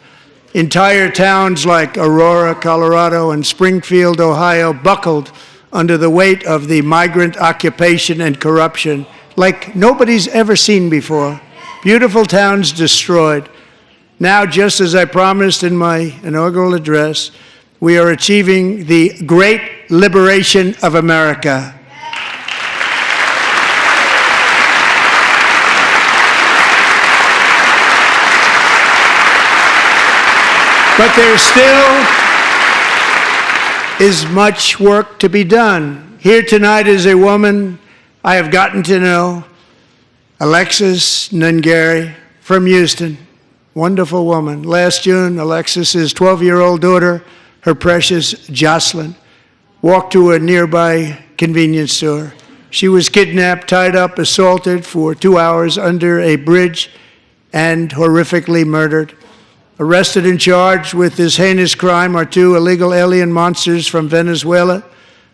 [SPEAKER 2] Entire towns like Aurora, Colorado, and Springfield, Ohio, buckled under the weight of the migrant occupation and corruption like nobody's ever seen before. Beautiful towns destroyed. Now, just as I promised in my inaugural address, we are achieving the great liberation of America. But there still is much work to be done. Here tonight is a woman I have gotten to know, Alexis Nungari from Houston. Wonderful woman. Last June, Alexis's 12-year-old daughter, her precious Jocelyn, walked to a nearby convenience store. She was kidnapped, tied up, assaulted for 2 hours under a bridge, and horrifically murdered. Arrested and charged with this heinous crime are 2 illegal alien monsters from Venezuela,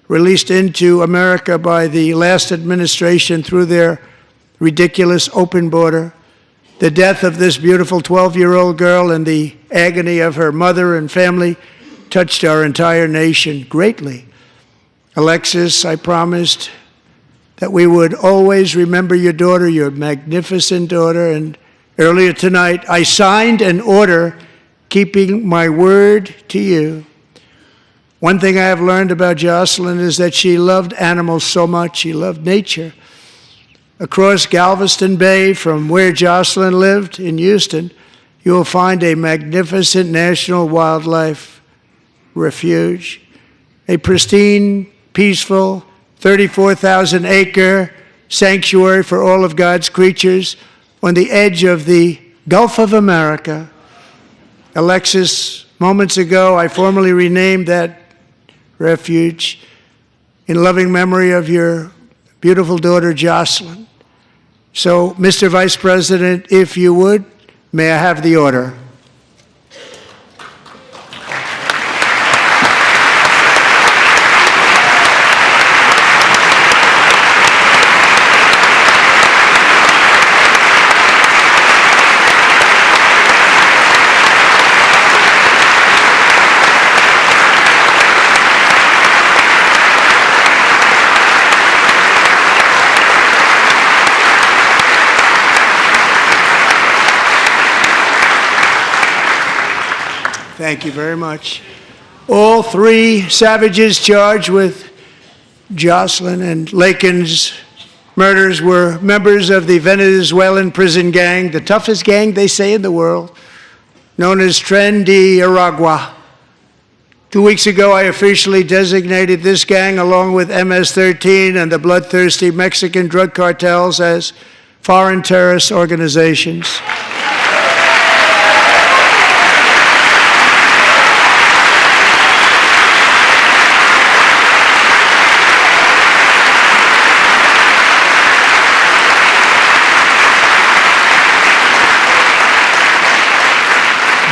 [SPEAKER 2] released into America by the last administration through their ridiculous open border. The death of this beautiful 12-year-old girl and the agony of her mother and family touched our entire nation greatly. Alexis, I promised that we would always remember your daughter, your magnificent daughter, and earlier tonight, I signed an order keeping my word to you. One thing I have learned about Jocelyn is that she loved animals so much. She loved nature. Across Galveston Bay, from where Jocelyn lived in Houston, you will find a magnificent national wildlife refuge, a pristine, peaceful, 34,000-acre sanctuary for all of God's creatures on the edge of the Gulf of America. Alexis, moments ago, I formally renamed that refuge in loving memory of your beautiful daughter, Jocelyn. So, Mr. Vice President, if you would, may I have the order? Thank you very much. All 3 savages charged with Jocelyn and Lakin's murders were members of the Venezuelan prison gang, the toughest gang, they say, in the world, known as Tren de Aragua. 2 weeks ago, I officially designated this gang, along with MS-13 and the bloodthirsty Mexican drug cartels, as foreign terrorist organizations.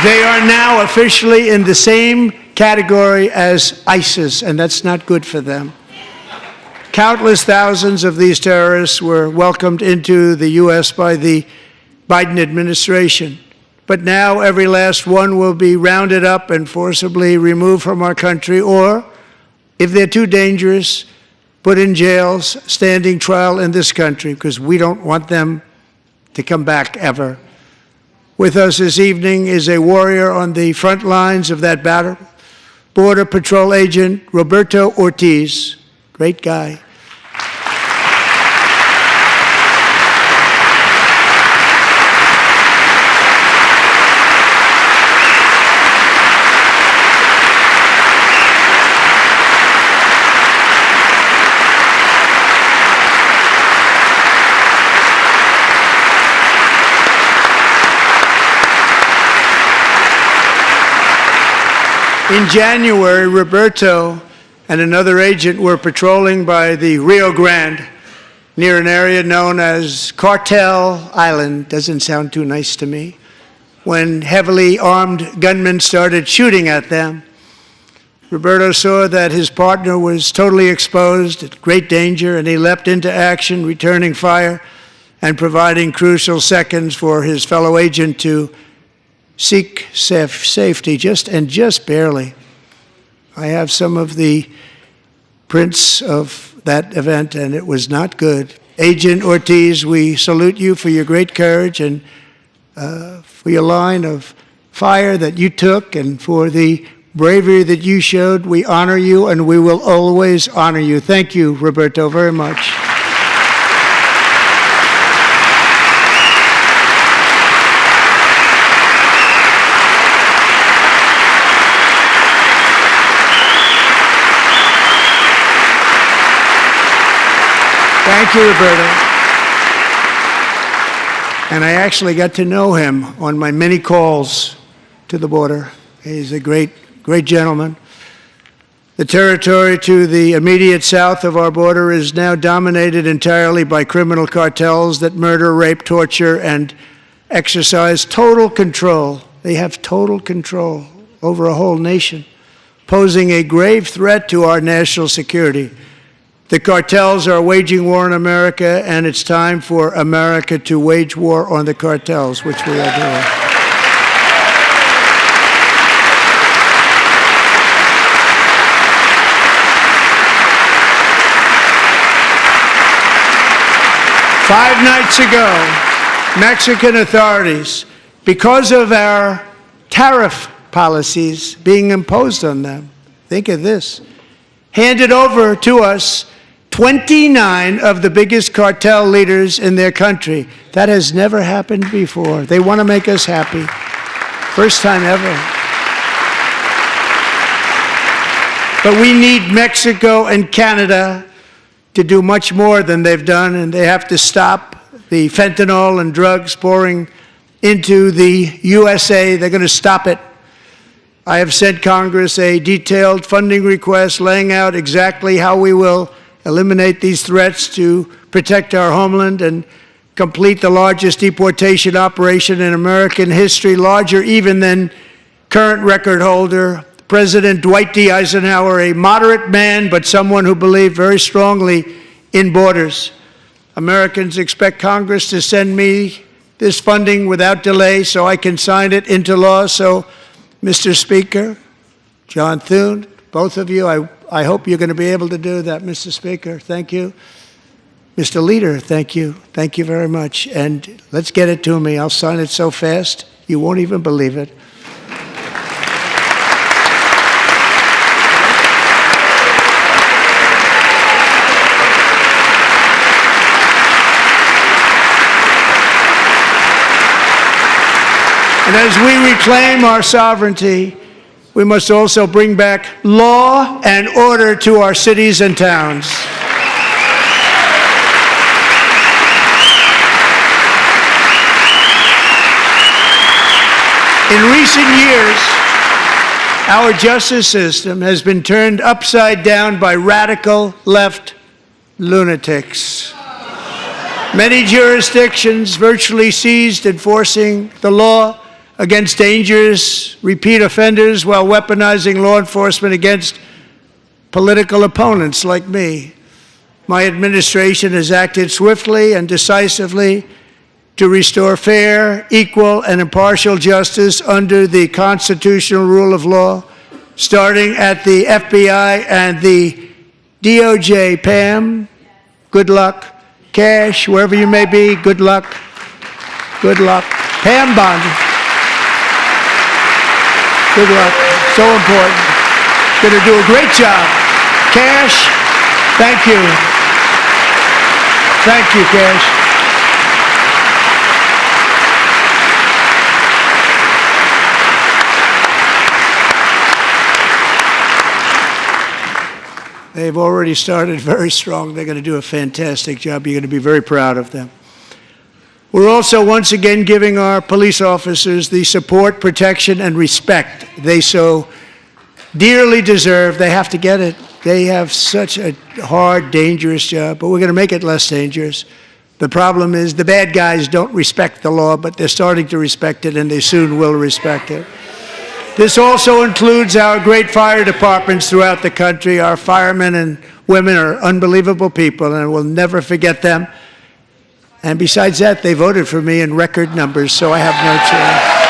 [SPEAKER 2] They are now officially in the same category as ISIS, and that's not good for them. Countless thousands of these terrorists were welcomed into the U.S. by the Biden administration. But now every last one will be rounded up and forcibly removed from our country, or, if they're too dangerous, put in jails, standing trial in this country, because we don't want them to come back ever. With us this evening is a warrior on the front lines of that battle, Border Patrol Agent Roberto Ortiz. Great guy. In January, Roberto and another agent were patrolling by the Rio Grande near an area known as Cartel Island. Doesn't sound too nice to me. When heavily armed gunmen started shooting at them. Roberto saw that his partner was totally exposed, at great danger, and he leapt into action, returning fire and providing crucial seconds for his fellow agent to seek safety, just barely. I have some of the prints of that event, and it was not good. Agent Ortiz, we salute you for your great courage and for your line of fire that you took and for the bravery that you showed. We honor you, and we will always honor you. Thank you, Roberto, very much. Thank you, Roberto. And I actually got to know him on my many calls to the border. He's a great gentleman. The territory to the immediate south of our border is now dominated entirely by criminal cartels that murder, rape, torture, and exercise total control. They have total control over a whole nation, posing a grave threat to our national security. The cartels are waging war on America, and it's time for America to wage war on the cartels, which we are doing. Five nights ago, Mexican authorities, because of our tariff policies being imposed on them, think of this, handed over to us 29 of the biggest cartel leaders in their country. That has never happened before. They want to make us happy. First time ever. But we need Mexico and Canada to do much more than they've done, and they have to stop the fentanyl and drugs pouring into the USA. They're going to stop it. I have sent Congress a detailed funding request laying out exactly how we will eliminate these threats to protect our homeland and complete the largest deportation operation in American history, larger even than current record holder, President Dwight D. Eisenhower, a moderate man, but someone who believed very strongly in borders. Americans expect Congress to send me this funding without delay so I can sign it into law. So, Mr. Speaker, John Thune, both of you, I hope you're going to be able to do that, Mr. Speaker. Thank you. Mr. Leader, thank you. Thank you very much. And let's get it to me. I'll sign it so fast, you won't even believe it. And as we reclaim our sovereignty, we must also bring back law and order to our cities and towns. In recent years, our justice system has been turned upside down by radical left lunatics. Many jurisdictions virtually ceased enforcing the law against dangerous repeat offenders while weaponizing law enforcement against political opponents like me. My administration has acted swiftly and decisively to restore fair, equal, and impartial justice under the constitutional rule of law, starting at the FBI and the DOJ. Pam, good luck. Cash, wherever you may be, good luck. Good luck. Pam Bondi. Good luck. So important. Going to do a great job. Cash, thank you. Thank you, Cash. They've already started very strong. They're going to do a fantastic job. You're going to be very proud of them. We're also once again giving our police officers the support, protection, and respect they so dearly deserve. They have to get it. They have such a hard, dangerous job, but we're going to make it less dangerous. The problem is the bad guys don't respect the law, but they're starting to respect it, and they soon will respect it. This also includes our great fire departments throughout the country. Our firemen and women are unbelievable people, and we'll never forget them. And besides that, they voted for me in record numbers, so I have no choice.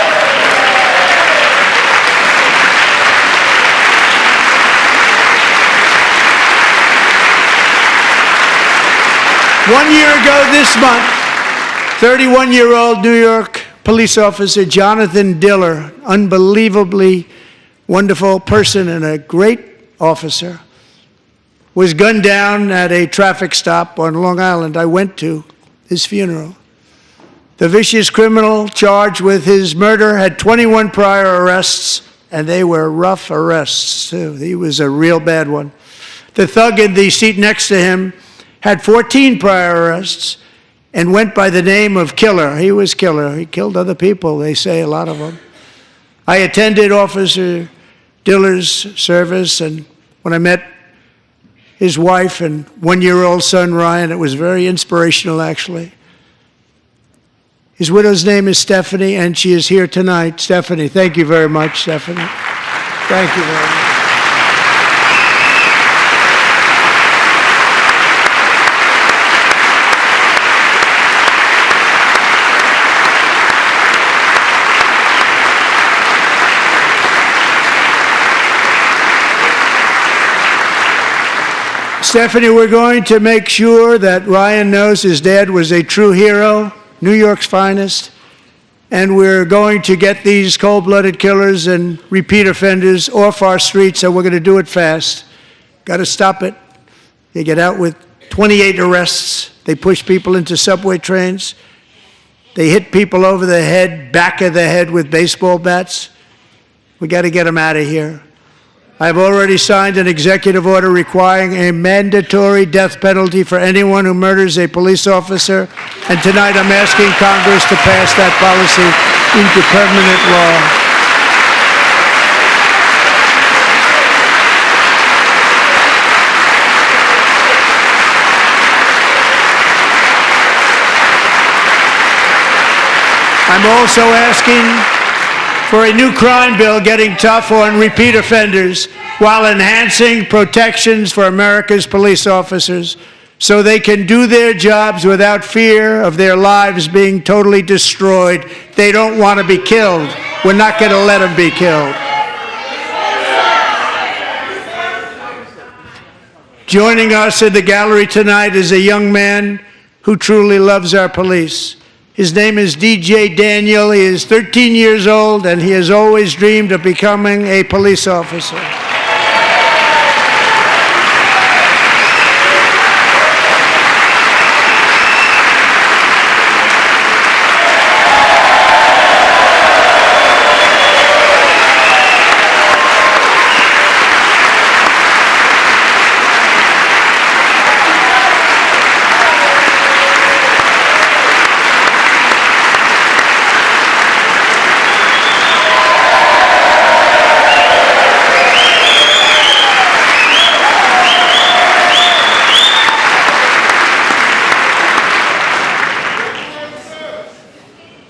[SPEAKER 2] One year ago this month, 31-year-old New York police officer Jonathan Diller, unbelievably wonderful person and a great officer, was gunned down at a traffic stop on Long Island. I went to his funeral. The vicious criminal charged with his murder had 21 prior arrests, and they were rough arrests, too. He was a real bad one. The thug in the seat next to him had 14 prior arrests and went by the name of Killer. He was Killer. He killed other people, they say, a lot of them. I attended Officer Diller's service, and when I met his wife and one-year-old son, Ryan, it was very inspirational, actually. His widow's name is Stephanie, and she is here tonight. Stephanie, thank you very much, Stephanie. Thank you very much. Stephanie, we're going to make sure that Ryan knows his dad was a true hero, New York's finest, and we're going to get these cold-blooded killers and repeat offenders off our streets, and we're going to do it fast. Got to stop it. They get out with 28 arrests. They push people into subway trains. They hit people over the head, back of the head with baseball bats. We got to get them out of here. I've already signed an executive order requiring a mandatory death penalty for anyone who murders a police officer, and tonight I'm asking Congress to pass that policy into permanent law. I'm also asking for a new crime bill getting tough on repeat offenders while enhancing protections for America's police officers so they can do their jobs without fear of their lives being totally destroyed. They don't want to be killed. We're not going to let them be killed. Joining us in the gallery tonight is a young man who truly loves our police. His name is DJ Daniel. He is 13 years old, and he has always dreamed of becoming a police officer.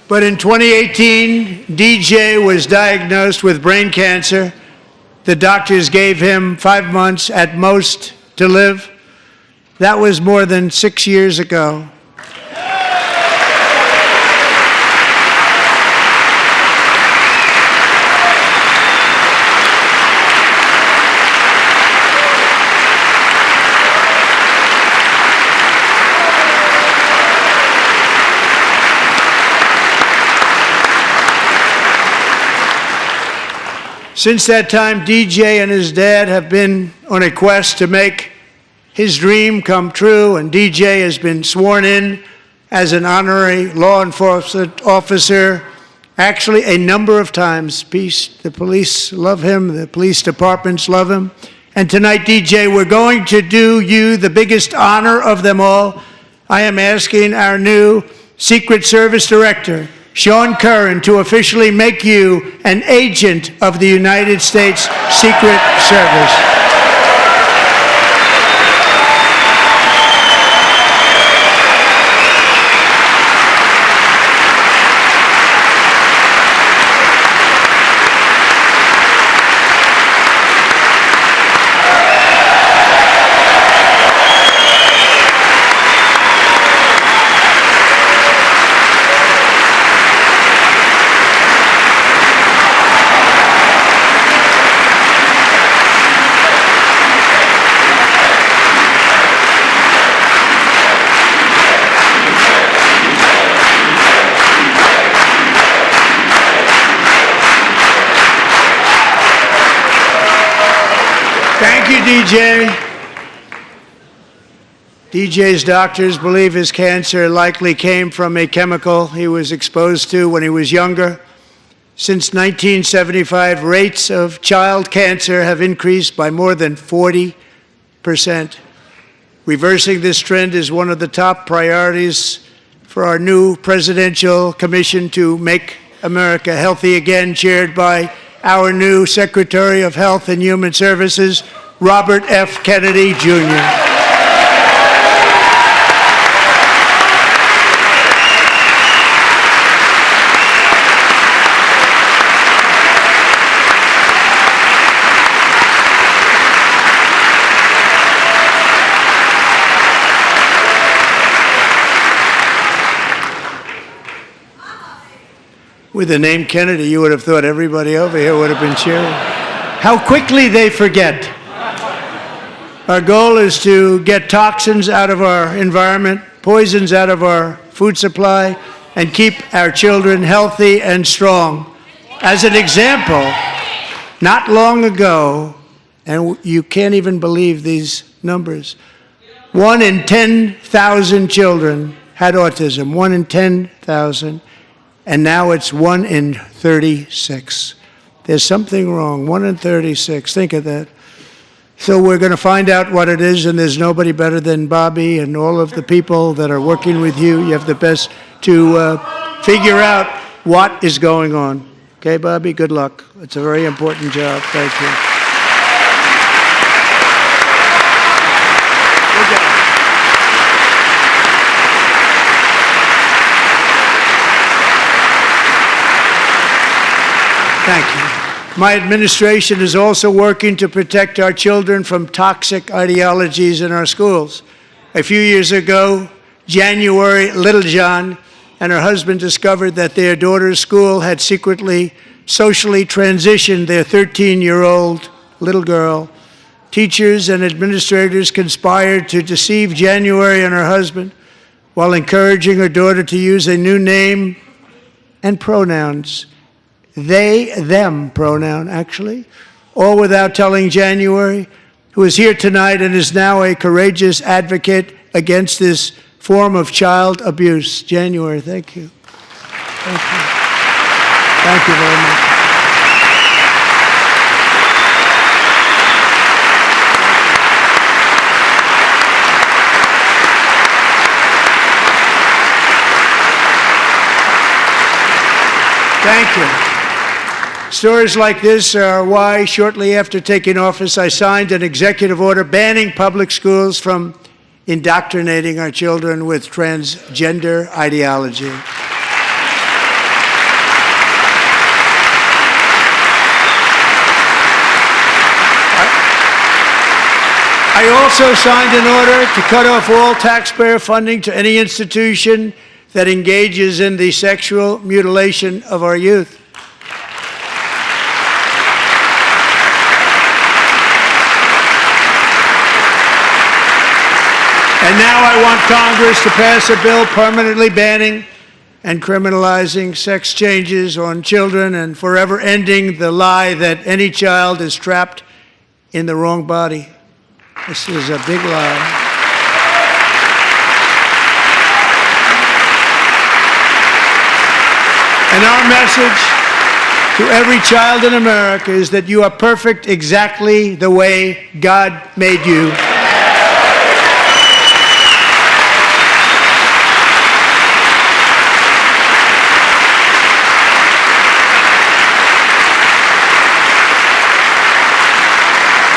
[SPEAKER 2] But in 2018, DJ was diagnosed with brain cancer. The doctors gave him 5 months at most to live. That was more than 6 years ago. Since that time, DJ and his dad have been on a quest to make his dream come true, and DJ has been sworn in as an honorary law enforcement officer, actually a number of times. The police love him, the police departments love him. And tonight, DJ, we're going to do you the biggest honor of them all. I am asking our new Secret Service Director, Sean Curran, to officially make you an agent of the United States Secret Service. Thank you, DJ. DJ's doctors believe his cancer likely came from a chemical he was exposed to when he was younger. Since 1975, rates of child cancer have increased by more than 40%. Reversing this trend is one of the top priorities for our new presidential commission to make America healthy again, chaired by our new Secretary of Health and Human Services, Robert F. Kennedy, Jr. With the name Kennedy, you would have thought everybody over here would have been cheering. How quickly they forget. Our goal is to get toxins out of our environment, poisons out of our food supply, and keep our children healthy and strong. As an example, not long ago, and you can't even believe these numbers, 1 in 10,000 children had autism, 1 in 10,000. And now it's 1 in 36. There's something wrong, 1 in 36, think of that. So we're going to find out what it is, and there's nobody better than Bobby and all of the people that are working with you. You have the best to figure out what is going on. Okay, Bobby, good luck. It's a very important job. Thank you. Good job. Thank you. My administration is also working to protect our children from toxic ideologies in our schools. A few years ago, January Littlejohn and her husband discovered that their daughter's school had secretly socially transitioned their 13-year-old little girl. Teachers and administrators conspired to deceive January and her husband while encouraging her daughter to use a new name and pronouns. They, them pronoun, actually, all without telling January, who is here tonight and is now a courageous advocate against this form of child abuse. January, thank you. Thank you. Thank you very much. Thank you. Stories like this are why, shortly after taking office, I signed an executive order banning public schools from indoctrinating our children with transgender ideology. I also signed an order to cut off all taxpayer funding to any institution that engages in the sexual mutilation of our youth. And now I want Congress to pass a bill permanently banning and criminalizing sex changes on children and forever ending the lie that any child is trapped in the wrong body. This is a big lie. And our message to every child in America is that you are perfect exactly the way God made you.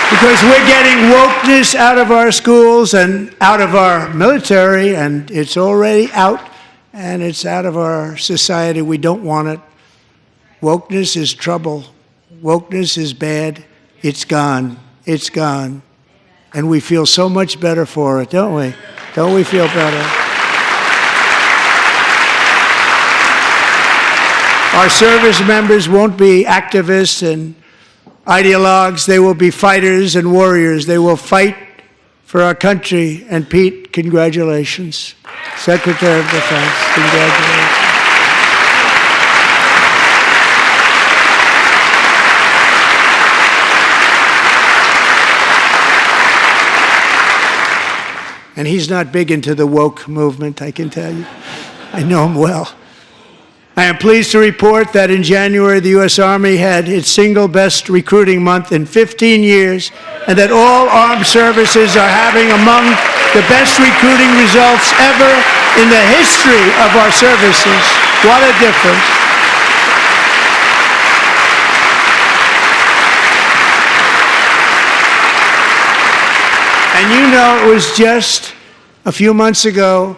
[SPEAKER 2] Because we're getting wokeness out of our schools and out of our military, and it's already out, and it's out of our society. We don't want it. Wokeness is trouble. Wokeness is bad. It's gone. It's gone. And we feel so much better for it, don't we? Don't we feel better? Our service members won't be activists and ideologues. They will be fighters and warriors. They will fight for our country. And Pete, congratulations. Secretary of Defense, congratulations. And he's not big into the woke movement, I can tell you. I know him well. I am pleased to report that in January, the U.S. Army had its single best recruiting month in 15 years, and that all armed services are having among the best recruiting results ever in the history of our services. What a difference. And you know, it was just a few months ago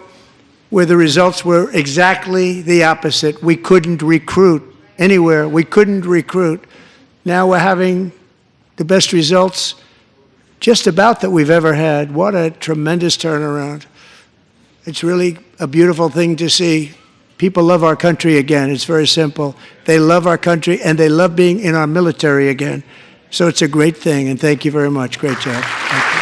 [SPEAKER 2] where the results were exactly the opposite. We couldn't recruit anywhere. We couldn't recruit. Now we're having the best results just about that we've ever had. What a tremendous turnaround. It's really a beautiful thing to see. People love our country again. It's very simple. They love our country, and they love being in our military again. So it's a great thing, and thank you very much. Great job. Thank you.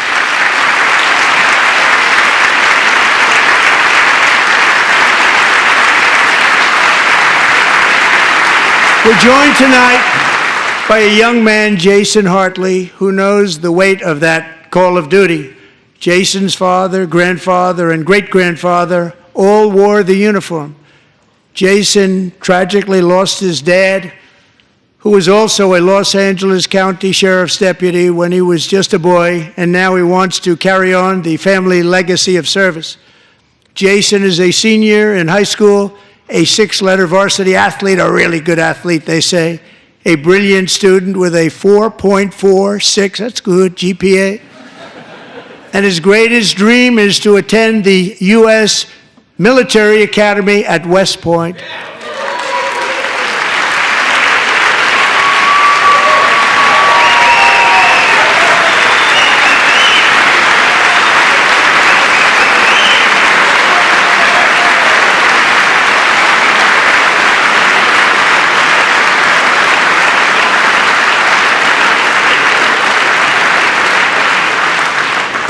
[SPEAKER 2] We're joined tonight by a young man, Jason Hartley, who knows the weight of that call of duty. Jason's father, grandfather, and great-grandfather all wore the uniform. Jason tragically lost his dad, who was also a Los Angeles County Sheriff's deputy when he was just a boy, and now he wants to carry on the family legacy of service. Jason is a senior in high school, a six-letter varsity athlete, a really good athlete, they say, a brilliant student with a 4.46, that's good, GPA. And his greatest dream is to attend the U.S. Military Academy at West Point.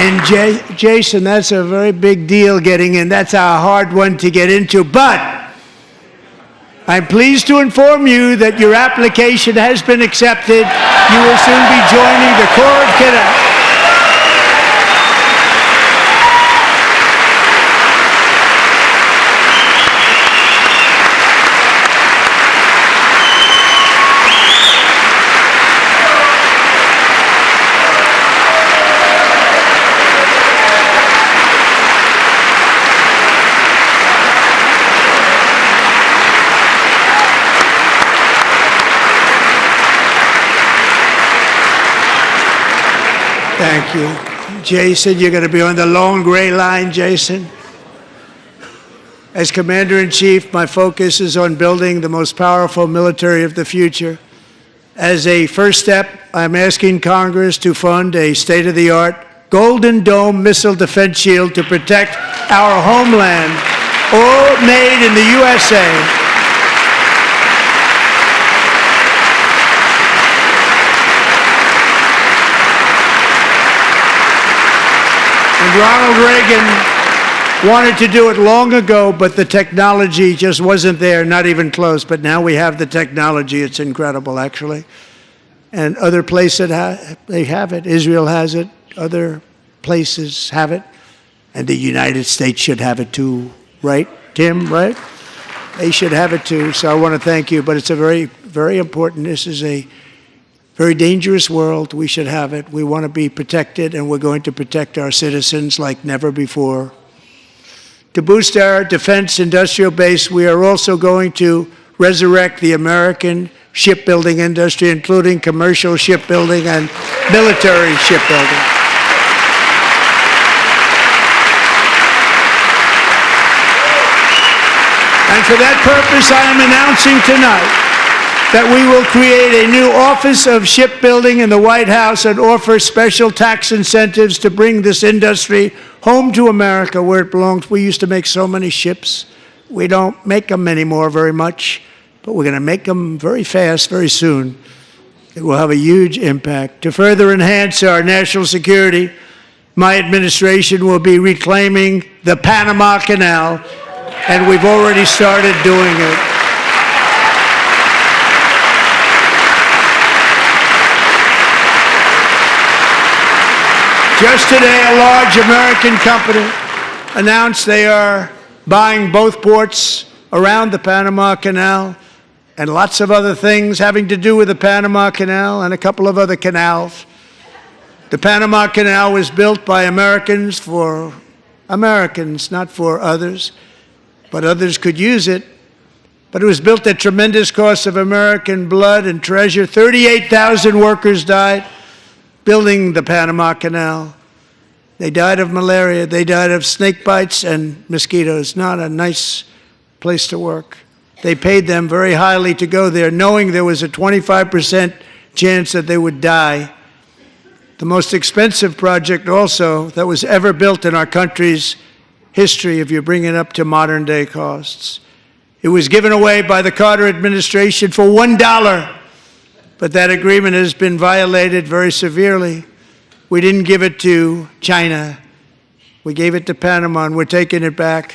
[SPEAKER 2] And Jason, that's a very big deal getting in. That's a hard one to get into. But I'm pleased to inform you that your application has been accepted. You will soon be joining the Corps of Cadets. Thank you. Jason, you're going to be on the long gray line, Jason. As Commander-in-Chief, my focus is on building the most powerful military of the future. As a first step, I'm asking Congress to fund a state-of-the-art Golden Dome missile defense shield to protect our homeland, all made in the USA. And Ronald Reagan wanted to do it long ago, but the technology just wasn't there, not even close. But now we have the technology. It's incredible, actually. And other places, they have it. Israel has it. Other places have it. And the United States should have it too, right, Tim, right? They should have it too. So I want to thank you. But it's a very, very important. This is a very dangerous world. We should have it. We want to be protected, and we're going to protect our citizens like never before. To boost our defense industrial base, we are also going to resurrect the American shipbuilding industry, including commercial shipbuilding and military shipbuilding. And for that purpose, I am announcing tonight that we will create a new Office of Shipbuilding in the White House and offer special tax incentives to bring this industry home to America where it belongs. We used to make so many ships. We don't make them anymore very much, but we're going to make them very fast, very soon. It will have a huge impact. To further enhance our national security, my administration will be reclaiming the Panama Canal, and we've already started doing it. Just today, a large American company announced they are buying both ports around the Panama Canal and lots of other things having to do with the Panama Canal and a couple of other canals. The Panama Canal was built by Americans for Americans, not for others, but others could use it. But it was built at tremendous cost of American blood and treasure. 38,000 workers died building the Panama Canal. They died of malaria. They died of snake bites and mosquitoes. Not a nice place to work. They paid them very highly to go there, knowing there was a 25% chance that they would die. The most expensive project also that was ever built in our country's history, if you bring it up to modern day costs. It was given away by the Carter administration for $1, but that agreement has been violated very severely. We didn't give it to China. We gave it to Panama, and we're taking it back.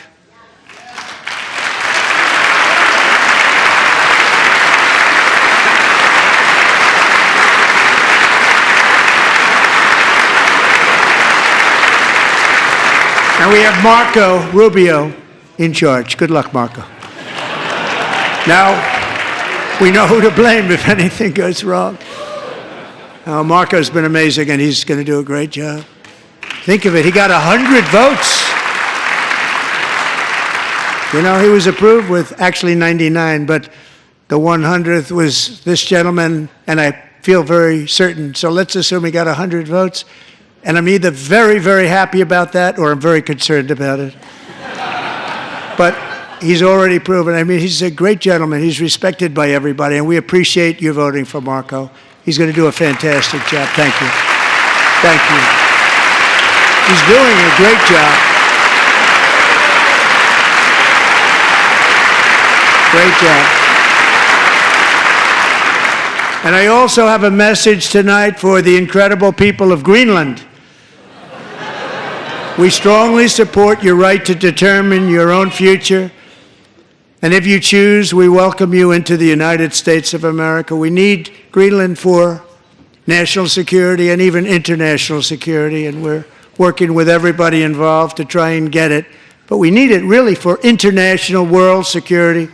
[SPEAKER 2] And we have Marco Rubio in charge. Good luck, Marco. Now, we know who to blame if anything goes wrong. Marco's been amazing, and he's going to do a great job. Think of it, he got 100 votes. You know, he was approved with actually 99, but the 100th was this gentleman, and I feel very certain. So let's assume he got 100 votes. And I'm either very, very happy about that or I'm very concerned about it. But he's already proven. I mean, he's a great gentleman. He's respected by everybody, and we appreciate you voting for Marco. He's going to do a fantastic job. Thank you. Thank you. He's doing a great job. Great job. And I also have a message tonight for the incredible people of Greenland. We strongly support your right to determine your own future. And if you choose, we welcome you into the United States of America. We need Greenland for national security and even international security, and we're working with everybody involved to try and get it. But we need it really for international world security.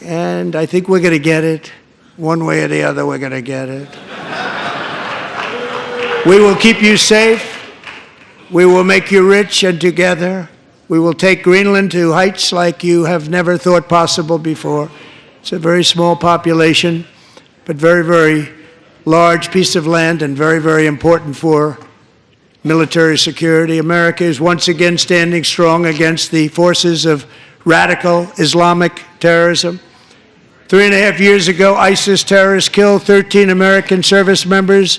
[SPEAKER 2] And I think we're going to get it. One way or the other, we're going to get it. We will keep you safe. We will make you rich, and together we will take Greenland to heights like you have never thought possible before. It's a very small population, but very, very large piece of land and very, very important for military security. America is once again standing strong against the forces of radical Islamic terrorism. 3.5 years ago, ISIS terrorists killed 13 American service members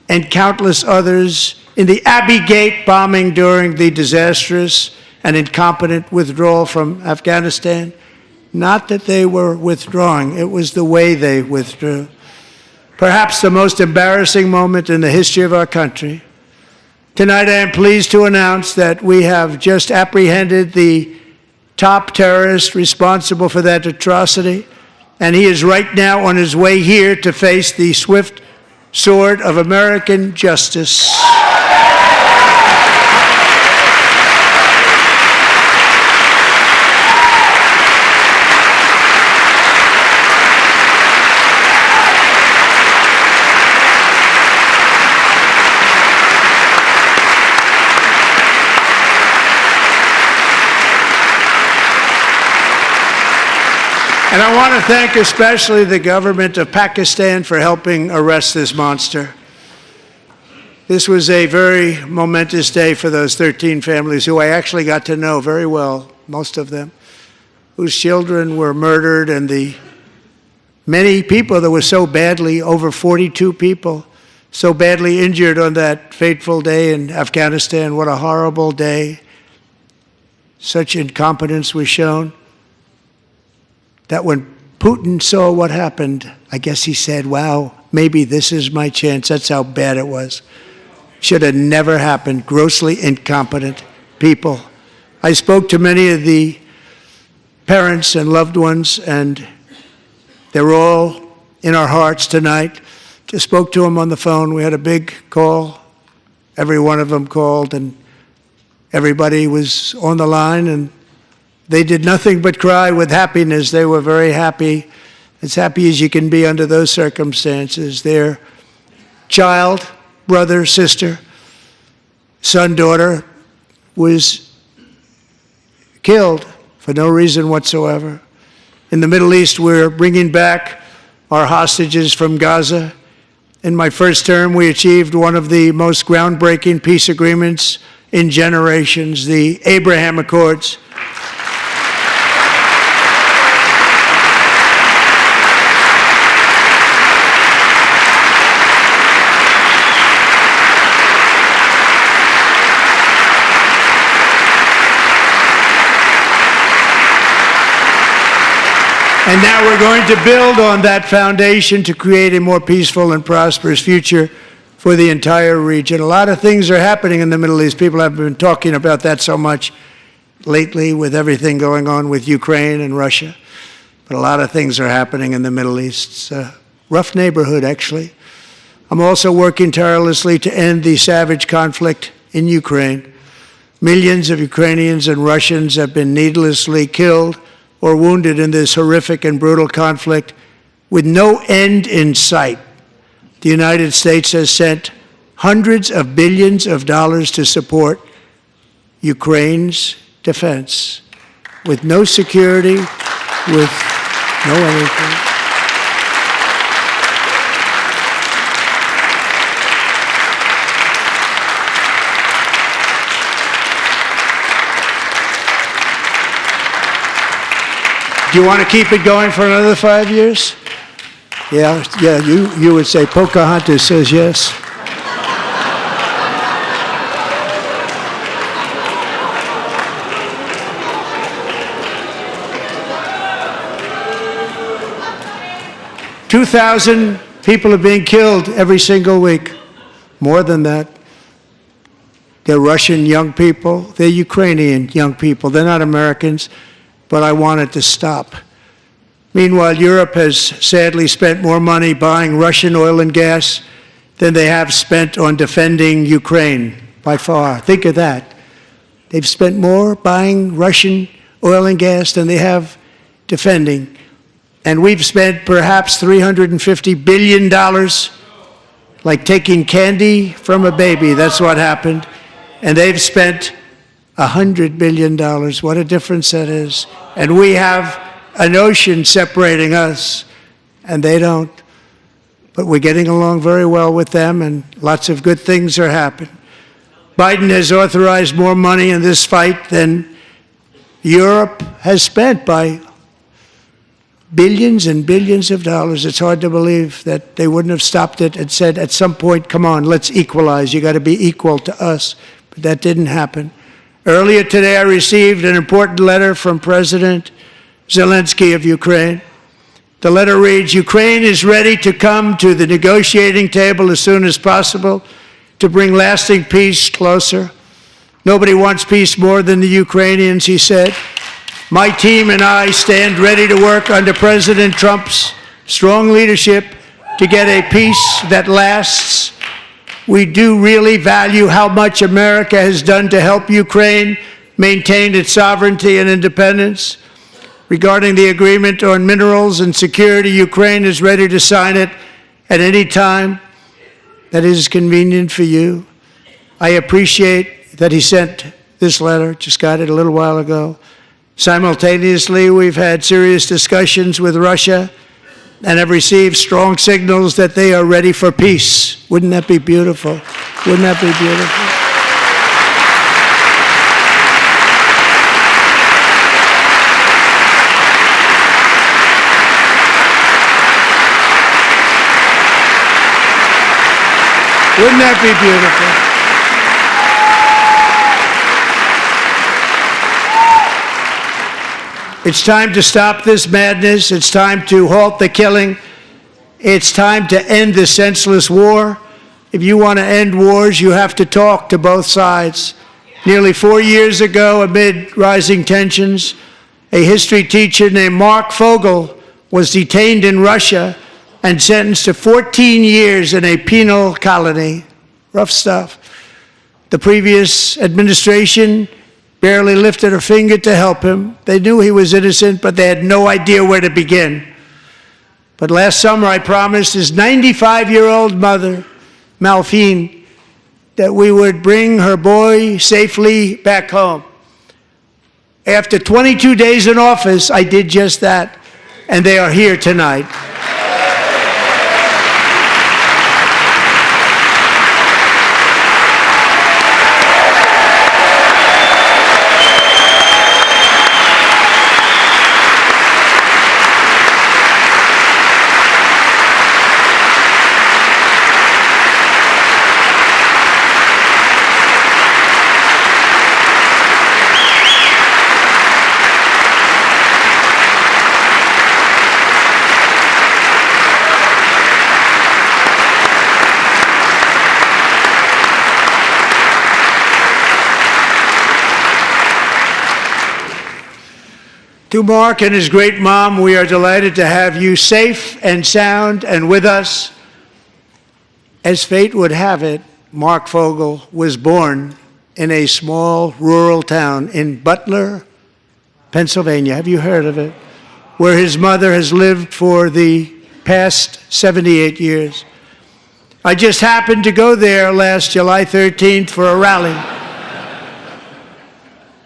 [SPEAKER 2] and countless others in the Abbey Gate bombing during the disastrous and incompetent withdrawal from Afghanistan. Not that they were withdrawing, it was the way they withdrew. Perhaps the most embarrassing moment in the history of our country. Tonight I am pleased to announce that we have just apprehended the top terrorist responsible for that atrocity, and he is right now on his way here to face the swift sword of American justice. And I want to thank especially the government of Pakistan for helping arrest this monster. This was a very momentous day for those 13 families who I actually got to know very well, most of them, whose children were murdered, and the many people that were so badly, over 42 people, so badly injured on that fateful day in Afghanistan. What a horrible day. Such incompetence was shown. That when Putin saw what happened, I guess he said, wow, maybe this is my chance. That's how bad it was. Should have never happened. Grossly incompetent people. I spoke to many of the parents and loved ones, and they're all in our hearts tonight. Just spoke to them on the phone. We had a big call every one of them called, and everybody was on the line, and they did nothing but cry with happiness. They were very happy, as happy as you can be under those circumstances. Their child, brother, sister, son, daughter was killed for no reason whatsoever. In the Middle East, we're bringing back our hostages from Gaza. In my first term, we achieved one of the most groundbreaking peace agreements in generations, the Abraham Accords. And now we're going to build on that foundation to create a more peaceful and prosperous future for the entire region. A lot of things are happening in the Middle East. People have been talking about that so much lately with everything going on with Ukraine and Russia. But a lot of things are happening in the Middle East. It's a rough neighborhood, actually. I'm also working tirelessly to end the savage conflict in Ukraine. Millions of Ukrainians and Russians have been needlessly killed or wounded in this horrific and brutal conflict with no end in sight. The United States has sent hundreds of billions of dollars to support Ukraine's defense with no security, with no anything. Do you want to keep it going for another 5 years? Yeah, you would say Pocahontas says yes. $2,000 people are being killed every single week. More than that. They're Russian young people. They're Ukrainian young people. They're not Americans. But I want it to stop. Meanwhile, Europe has sadly spent more money buying Russian oil and gas than they have spent on defending Ukraine, by far. Think of that. They've spent more buying Russian oil and gas than they have defending. And we've spent perhaps $350 billion, like taking candy from a baby. That's what happened. And they've spent $100 billion. What a difference that is. And we have an ocean separating us, and they don't. But we're getting along very well with them, and lots of good things are happening. Biden has authorized more money in this fight than Europe has spent by billions and billions of dollars. It's hard to believe that they wouldn't have stopped it and said, at some point, come on, let's equalize. You got to be equal to us. But that didn't happen. Earlier today, I received an important letter from President Zelensky of Ukraine. The letter reads, Ukraine is ready to come to the negotiating table as soon as possible to bring lasting peace closer. Nobody wants peace more than the Ukrainians, he said. My team and I stand ready to work under President Trump's strong leadership to get a peace that lasts. We do really value how much America has done to help Ukraine maintain its sovereignty and independence. Regarding the agreement on minerals and security, Ukraine is ready to sign it at any time that is convenient for you. I appreciate that he sent this letter, just got it a little while ago. Simultaneously, we've had serious discussions with Russia and have received strong signals that they are ready for peace. Wouldn't that be beautiful? Wouldn't that be beautiful? Wouldn't that be beautiful? It's time to stop this madness. It's time to halt the killing. It's time to end this senseless war. If you want to end wars, you have to talk to both sides. Nearly 4 years ago, amid rising tensions, a history teacher named Mark Fogel was detained in Russia and sentenced to 14 years in a penal colony. Rough stuff. The previous administration barely lifted a finger to help him. They knew he was innocent, but they had no idea where to begin. But last summer, I promised his 95-year-old mother, Malphine, that we would bring her boy safely back home. After 22 days in office, I did just that, and they are here tonight. To Mark and his great mom, we are delighted to have you safe and sound and with us. As fate would have it, Mark Fogel was born in a small rural town in Butler, Pennsylvania. Have you heard of it? Where his mother has lived for the past 78 years. I just happened to go there last July 13th for a rally.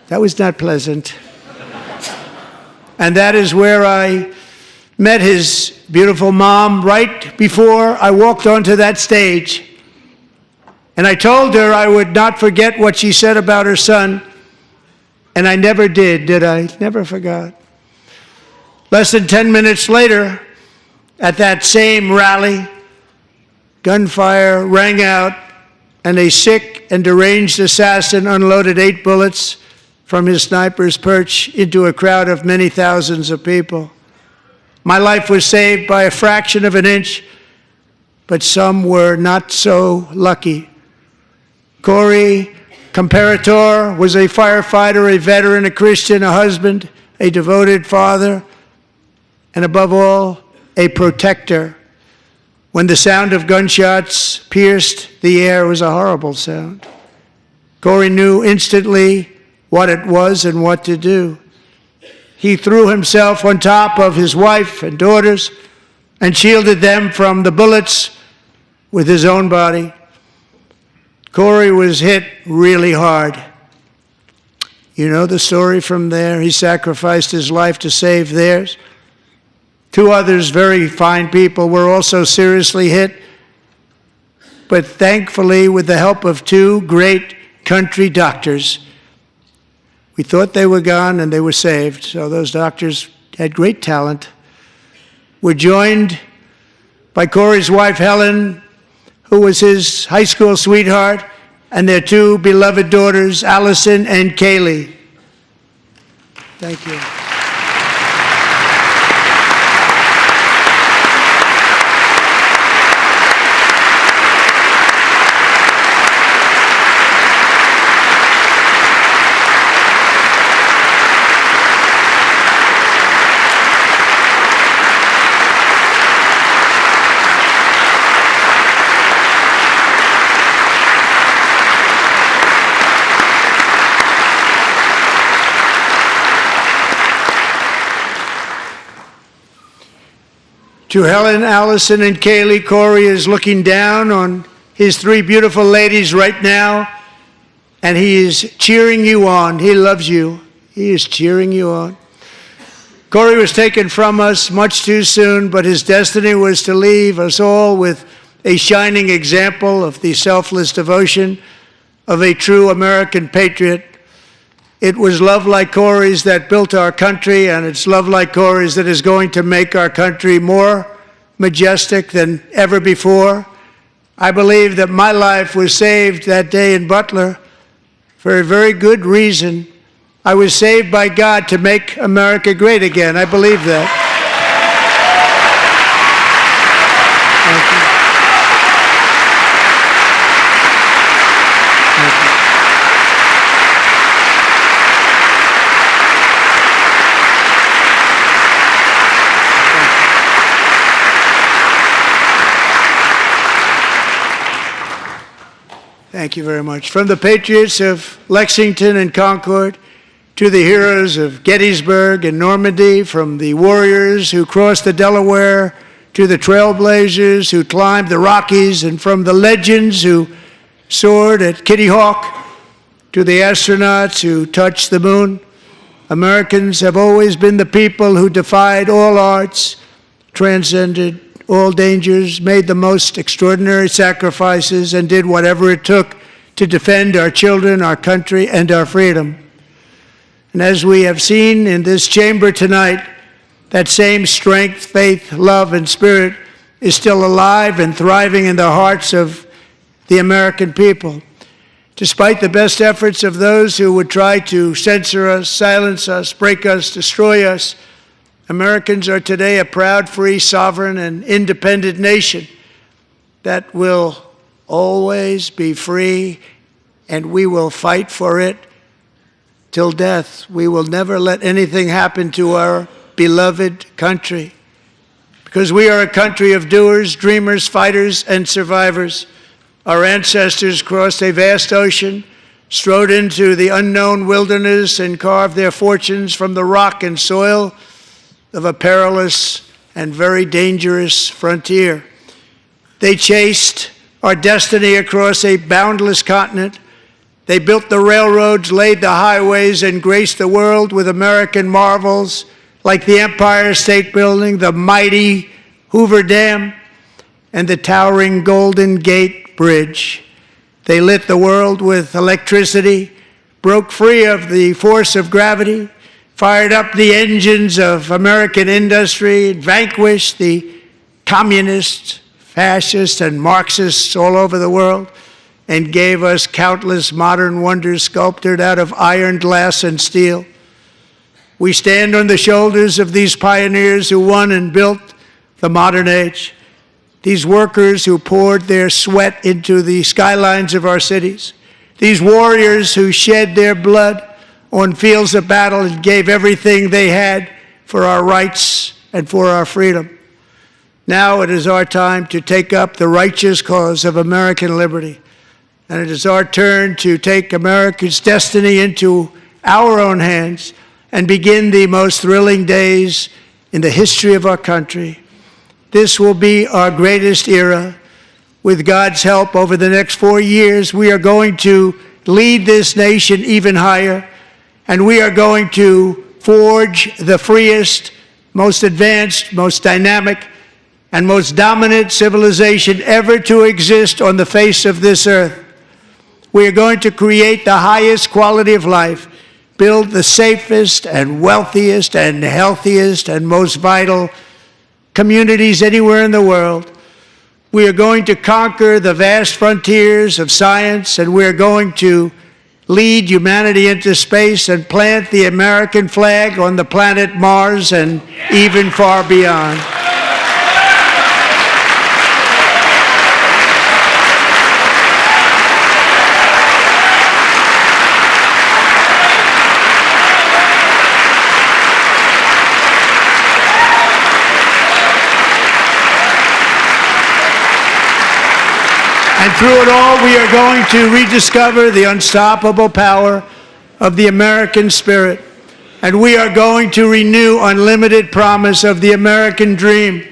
[SPEAKER 2] That was not pleasant. And that is where I met his beautiful mom right before I walked onto that stage. And I told her I would not forget what she said about her son. And I never did I? Never forgot. Less than 10 minutes later, at that same rally, gunfire rang out, and a sick and deranged assassin unloaded 8 bullets from his sniper's perch into a crowd of many thousands of people. My life was saved by a fraction of an inch, but some were not so lucky. Corey Comparator was a firefighter, a veteran, a Christian, a husband, a devoted father, and above all, a protector. When the sound of gunshots pierced the air, it was a horrible sound. Corey knew instantly what it was and what to do. He threw himself on top of his wife and daughters and shielded them from the bullets with his own body. Corey was hit really hard. You know the story from there. He sacrificed his life to save theirs. 2 others, very fine people, were also seriously hit. But thankfully, with the help of 2 great country doctors, we thought they were gone and they were saved. So those doctors had great talent. We're joined by Corey's wife, Helen, who was his high school sweetheart, and their 2 beloved daughters, Allison and Kaylee. Thank you. To Helen, Allison, and Kaylee, Corey is looking down on his 3 beautiful ladies right now, and he is cheering you on. He loves you. He is cheering you on. Corey was taken from us much too soon, but his destiny was to leave us all with a shining example of the selfless devotion of a true American patriot. It was love like Corey's that built our country, and it's love like Corey's that is going to make our country more majestic than ever before. I believe that my life was saved that day in Butler for a very good reason. I was saved by God to make America great again. I believe that. Thank you. Thank you very much. From the patriots of Lexington and Concord to the heroes of Gettysburg and Normandy, from the warriors who crossed the Delaware to the trailblazers who climbed the Rockies, and from the legends who soared at Kitty Hawk to the astronauts who touched the moon, Americans have always been the people who defied all odds, transcended all dangers, made the most extraordinary sacrifices, and did whatever it took to defend our children, our country, and our freedom. And as we have seen in this chamber tonight, that same strength, faith, love, and spirit is still alive and thriving in the hearts of the American people. Despite the best efforts of those who would try to censor us, silence us, break us, destroy us, Americans are today a proud, free, sovereign, and independent nation that will always be free, and we will fight for it till death. We will never let anything happen to our beloved country, because we are a country of doers, dreamers, fighters, and survivors. Our ancestors crossed a vast ocean, strode into the unknown wilderness, and carved their fortunes from the rock and soil of a perilous and very dangerous frontier. They chased our destiny across a boundless continent. They built the railroads, laid the highways, and graced the world with American marvels like the Empire State Building, the mighty Hoover Dam, and the towering Golden Gate Bridge. They lit the world with electricity, broke free of the force of gravity, fired up the engines of American industry, vanquished the communists, fascists, and Marxists all over the world, and gave us countless modern wonders sculptured out of iron, glass, and steel. We stand on the shoulders of these pioneers who won and built the modern age, these workers who poured their sweat into the skylines of our cities, these warriors who shed their blood on fields of battle and gave everything they had for our rights and for our freedom. Now it is our time to take up the righteous cause of American liberty. And it is our turn to take America's destiny into our own hands and begin the most thrilling days in the history of our country. This will be our greatest era. With God's help, over the next 4 years, we are going to lead this nation even higher, and we are going to forge the freest, most advanced, most dynamic, and most dominant civilization ever to exist on the face of this earth. We are going to create the highest quality of life, build the safest and wealthiest and healthiest and most vital communities anywhere in the world. We are going to conquer the vast frontiers of science, and we are going to lead humanity into space and plant the American flag on the planet Mars and even far beyond. And through it all, we are going to rediscover the unstoppable power of the American spirit. And we are going to renew unlimited promise of the American dream.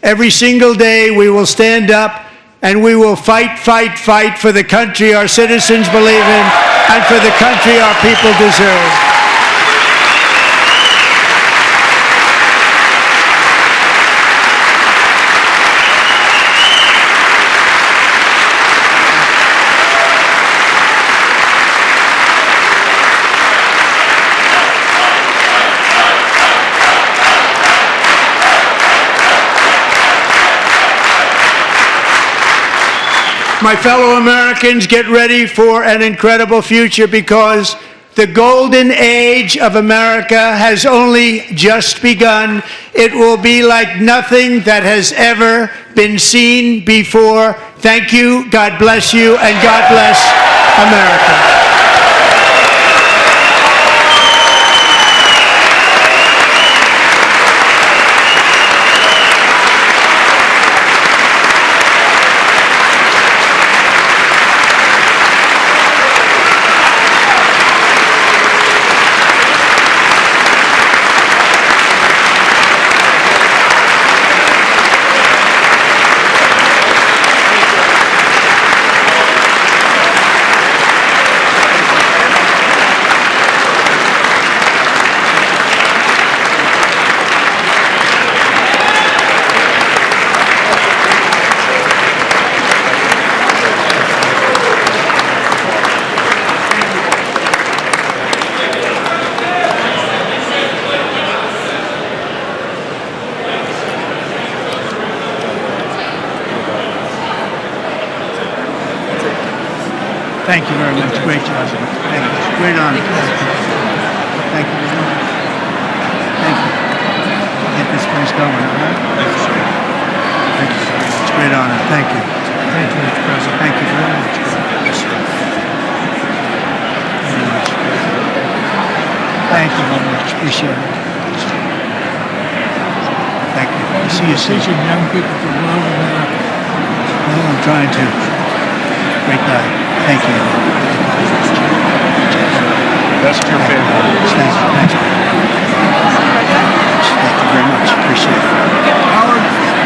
[SPEAKER 2] Every single day, we will stand up and we will fight, fight, fight for the country our citizens believe in and for the country our people deserve. My fellow Americans, get ready for an incredible future, because the golden age of America has only just begun. It will be like nothing that has ever been seen before. Thank you, God bless you, and God bless America. Thank you very much. Great job. Thank you. Great honor. Thank you. Thank you. Get this place going, all right? Thank you, sir. Thank you. It's a great honor. Thank you. Thank you, Mr. President. Thank you very much. Yes, sir. Very much. Thank you very much. Appreciate it. Thank you. See you soon.
[SPEAKER 4] Teaching young people to love America.
[SPEAKER 2] Well, I'm trying to. Great guy. Thank you.
[SPEAKER 5] That's your favorite.
[SPEAKER 2] Thank you. Thank you. Thank you very much. Appreciate it.
[SPEAKER 4] Howard,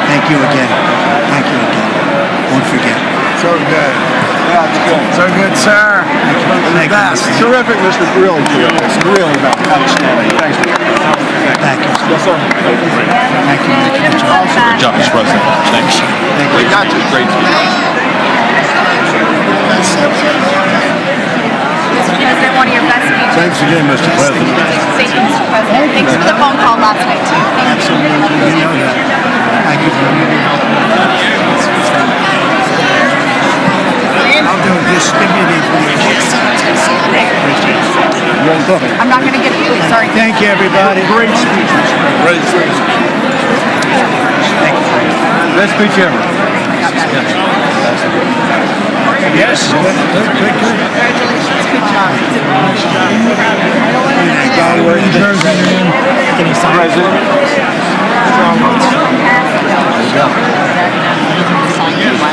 [SPEAKER 2] Thank you again. Thank you again. Won't forget.
[SPEAKER 5] So good. Yeah, it's good. So good, sir.
[SPEAKER 2] Thank you.
[SPEAKER 5] Best. Terrific, Mr. Really good. It's really outstanding. Thanks.
[SPEAKER 2] Thank you.
[SPEAKER 5] Yes, sir.
[SPEAKER 2] Thank you.
[SPEAKER 6] Good job, Mr. President. Thanks.
[SPEAKER 5] We got you. Great.
[SPEAKER 6] President, one of your best speeches.
[SPEAKER 5] Thanks again, Mr. President.
[SPEAKER 6] Thank you, Mr. President. Thanks for the phone call last night, too.
[SPEAKER 2] Absolutely. You know that. Thank you very much. I'll do it. Just give me the information.
[SPEAKER 6] I'm not going to get it, please. Sorry.
[SPEAKER 2] Thank you, everybody. Great speech.
[SPEAKER 5] Great speech.
[SPEAKER 2] Thank you.
[SPEAKER 5] Best speech ever.
[SPEAKER 2] Yes. Good.
[SPEAKER 6] Congratulations. Good job.
[SPEAKER 5] Can you sign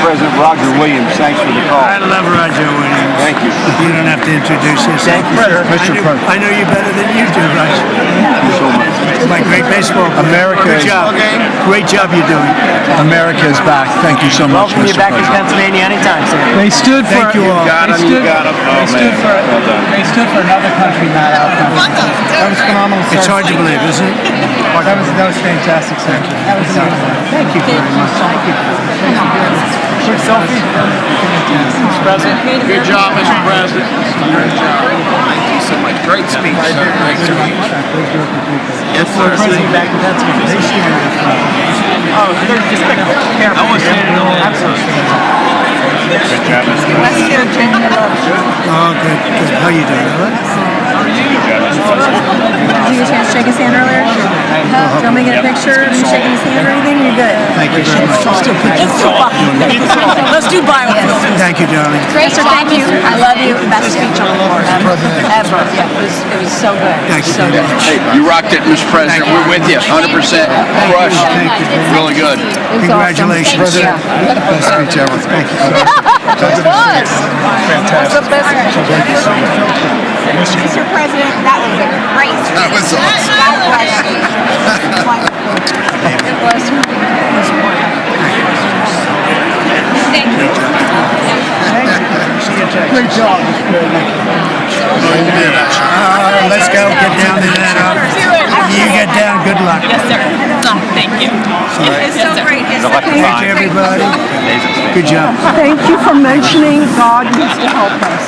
[SPEAKER 5] President Roger Williams, thanks for the call.
[SPEAKER 2] I love Roger Williams.
[SPEAKER 5] Thank you.
[SPEAKER 2] You don't have to introduce yourself.
[SPEAKER 5] Thank you, sir. Mr. President.
[SPEAKER 2] I know you better than you do, Roger.
[SPEAKER 5] Thank you so much.
[SPEAKER 2] My great baseball player.
[SPEAKER 5] America
[SPEAKER 2] Good
[SPEAKER 5] is-
[SPEAKER 2] job. Great job you're doing.
[SPEAKER 5] America is back. Thank you so much,
[SPEAKER 7] Welcome you
[SPEAKER 5] Mr.
[SPEAKER 7] back to
[SPEAKER 5] President.
[SPEAKER 7] Pennsylvania anytime, sir.
[SPEAKER 4] they stood for.
[SPEAKER 2] Thank you all.
[SPEAKER 5] You got him. Oh, man. Well done.
[SPEAKER 4] They stood for another country, not our country. That was phenomenal, sir.
[SPEAKER 2] It's hard to believe, isn't it?
[SPEAKER 4] That was fantastic, sir. That was
[SPEAKER 2] Thank you very much. Thank you.
[SPEAKER 4] quick selfie. Mr. President.
[SPEAKER 5] Good job, Mr. President. Great job. Thank you so much. Great speech, sir. Great speech. Yes, sir.
[SPEAKER 4] President back to Pennsylvania. Oh, they're just pick up. I was saying no. Absolutely.
[SPEAKER 5] Good job, Mr.
[SPEAKER 6] West Virginia loves you.
[SPEAKER 2] Oh, good. How you doing? All right?
[SPEAKER 8] Did you get a chance to shake his hand earlier? Do you want me to get a picture of you shaking his hand or anything? You're good.
[SPEAKER 2] Thank you very much.
[SPEAKER 8] Let's do biofilm.
[SPEAKER 2] Thank you, darling.
[SPEAKER 8] Great, sir. Thank you. I love you. Best speech on the floor ever. Yeah, it was so good.
[SPEAKER 2] Thank you.
[SPEAKER 8] So good.
[SPEAKER 9] Hey, you rocked it, Mr. President. We're with you, 100%. Crushed.
[SPEAKER 2] Thank you.
[SPEAKER 9] Really good.
[SPEAKER 2] Congratulations.
[SPEAKER 8] President.
[SPEAKER 2] Best speech ever. Thank you.
[SPEAKER 6] It was. Fantastic. The best. Mr. President, that was a great speech.
[SPEAKER 9] That was awesome.
[SPEAKER 6] God bless you. It was wonderful. Thank you.
[SPEAKER 2] Great job. Let's go. Get down to that. You get down. Good luck.
[SPEAKER 6] Yes, sir. Thank you. It's so great.
[SPEAKER 2] Thank you, everybody. Good job.
[SPEAKER 8] Thank you for mentioning God needs to help us.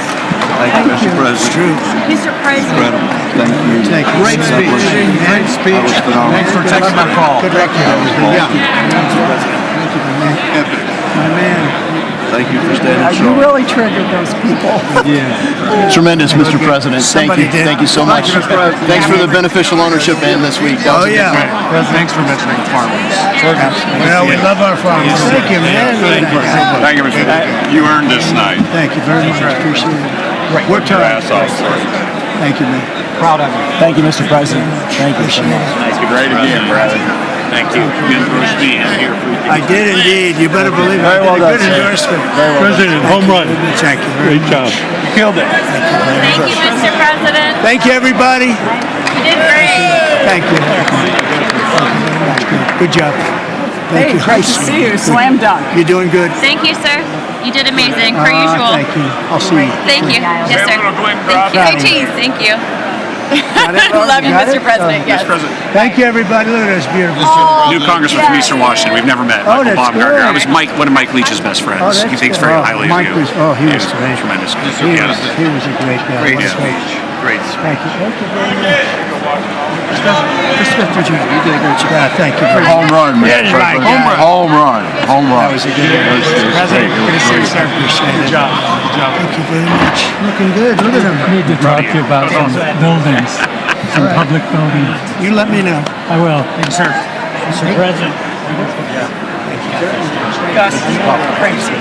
[SPEAKER 5] Thank you, Mr. President.
[SPEAKER 2] True.
[SPEAKER 6] Mr. President.
[SPEAKER 5] Thank you.
[SPEAKER 2] Thank you.
[SPEAKER 5] Great speech. Great speech.
[SPEAKER 4] Thanks for taking my call.
[SPEAKER 2] Good luck.
[SPEAKER 5] Yeah.
[SPEAKER 2] My man.
[SPEAKER 5] Thank you for standing
[SPEAKER 8] You
[SPEAKER 5] strong.
[SPEAKER 8] really triggered those people.
[SPEAKER 9] Tremendous, Mr. President. Thank
[SPEAKER 2] Somebody
[SPEAKER 9] you.
[SPEAKER 2] did.
[SPEAKER 9] Thank you so much.
[SPEAKER 5] Thank you, Mr. President.
[SPEAKER 9] Thanks for the beneficial ownership in this week. That was
[SPEAKER 2] Oh,
[SPEAKER 9] a good
[SPEAKER 2] yeah.
[SPEAKER 9] one.
[SPEAKER 5] Thanks for mentioning farmers.
[SPEAKER 2] Well, we love our farmers. Thank you, man.
[SPEAKER 5] Thank you, Mr. President.
[SPEAKER 10] You earned this night.
[SPEAKER 2] Thank you very much. Appreciate it. Worked hard.
[SPEAKER 10] Ass off, sir.
[SPEAKER 2] Thank you, man.
[SPEAKER 4] Proud of you.
[SPEAKER 7] Thank you, Mr. President. Thank you so much.
[SPEAKER 10] Great again, brother. Thank you. Good endorsement here for you.
[SPEAKER 2] I did indeed. You better believe it.
[SPEAKER 7] Very well
[SPEAKER 2] Good
[SPEAKER 7] done, sir.
[SPEAKER 2] endorsement.
[SPEAKER 4] President, home run.
[SPEAKER 2] Thank you very much.
[SPEAKER 4] Killed it.
[SPEAKER 6] Thank you, Mr. President.
[SPEAKER 2] Thank you, everybody.
[SPEAKER 6] You did great.
[SPEAKER 2] Thank you. Good job. Thank you.
[SPEAKER 8] Great to see you. Slam dunk.
[SPEAKER 2] You're doing good.
[SPEAKER 6] Thank you, sir. You did amazing, per usual.
[SPEAKER 2] Thank you. I'll see you.
[SPEAKER 6] Thank you. Yes, sir. Thank you. Hey, cheese. Thank you.
[SPEAKER 8] Love you, Mr. President. Yes.
[SPEAKER 2] Thank you, everybody. Look at this beautiful.
[SPEAKER 10] New congressman from Eastern Washington. We've never met.
[SPEAKER 2] Oh,
[SPEAKER 10] Michael
[SPEAKER 2] that's
[SPEAKER 10] Baumgartner.
[SPEAKER 2] good.
[SPEAKER 10] I was one of Mike Leach's best friends.
[SPEAKER 2] Oh, that's
[SPEAKER 10] He thinks
[SPEAKER 2] good.
[SPEAKER 10] very
[SPEAKER 2] Oh,
[SPEAKER 10] highly
[SPEAKER 2] Mike
[SPEAKER 10] of you.
[SPEAKER 2] was- oh, he was great.
[SPEAKER 10] Tremendous.
[SPEAKER 2] He was a great guy.
[SPEAKER 10] Great
[SPEAKER 2] What a
[SPEAKER 10] speech. Great speech.
[SPEAKER 2] Thank you. Thank you very much. Mr. Virginia, you did a great job. Yeah, thank you very much.
[SPEAKER 5] Home run, Mr.
[SPEAKER 2] Yes, my
[SPEAKER 5] President.
[SPEAKER 2] God.
[SPEAKER 5] Home run.
[SPEAKER 9] Home run.
[SPEAKER 2] That was a good one. President, good to see you, sir. Good job. Thank you very much. Looking good. Look at him.
[SPEAKER 11] I need to talk to you about some buildings, some public buildings.
[SPEAKER 2] You let me know.
[SPEAKER 11] I will.
[SPEAKER 2] Thank you, sir. Mr. President.
[SPEAKER 4] Gus, crazy.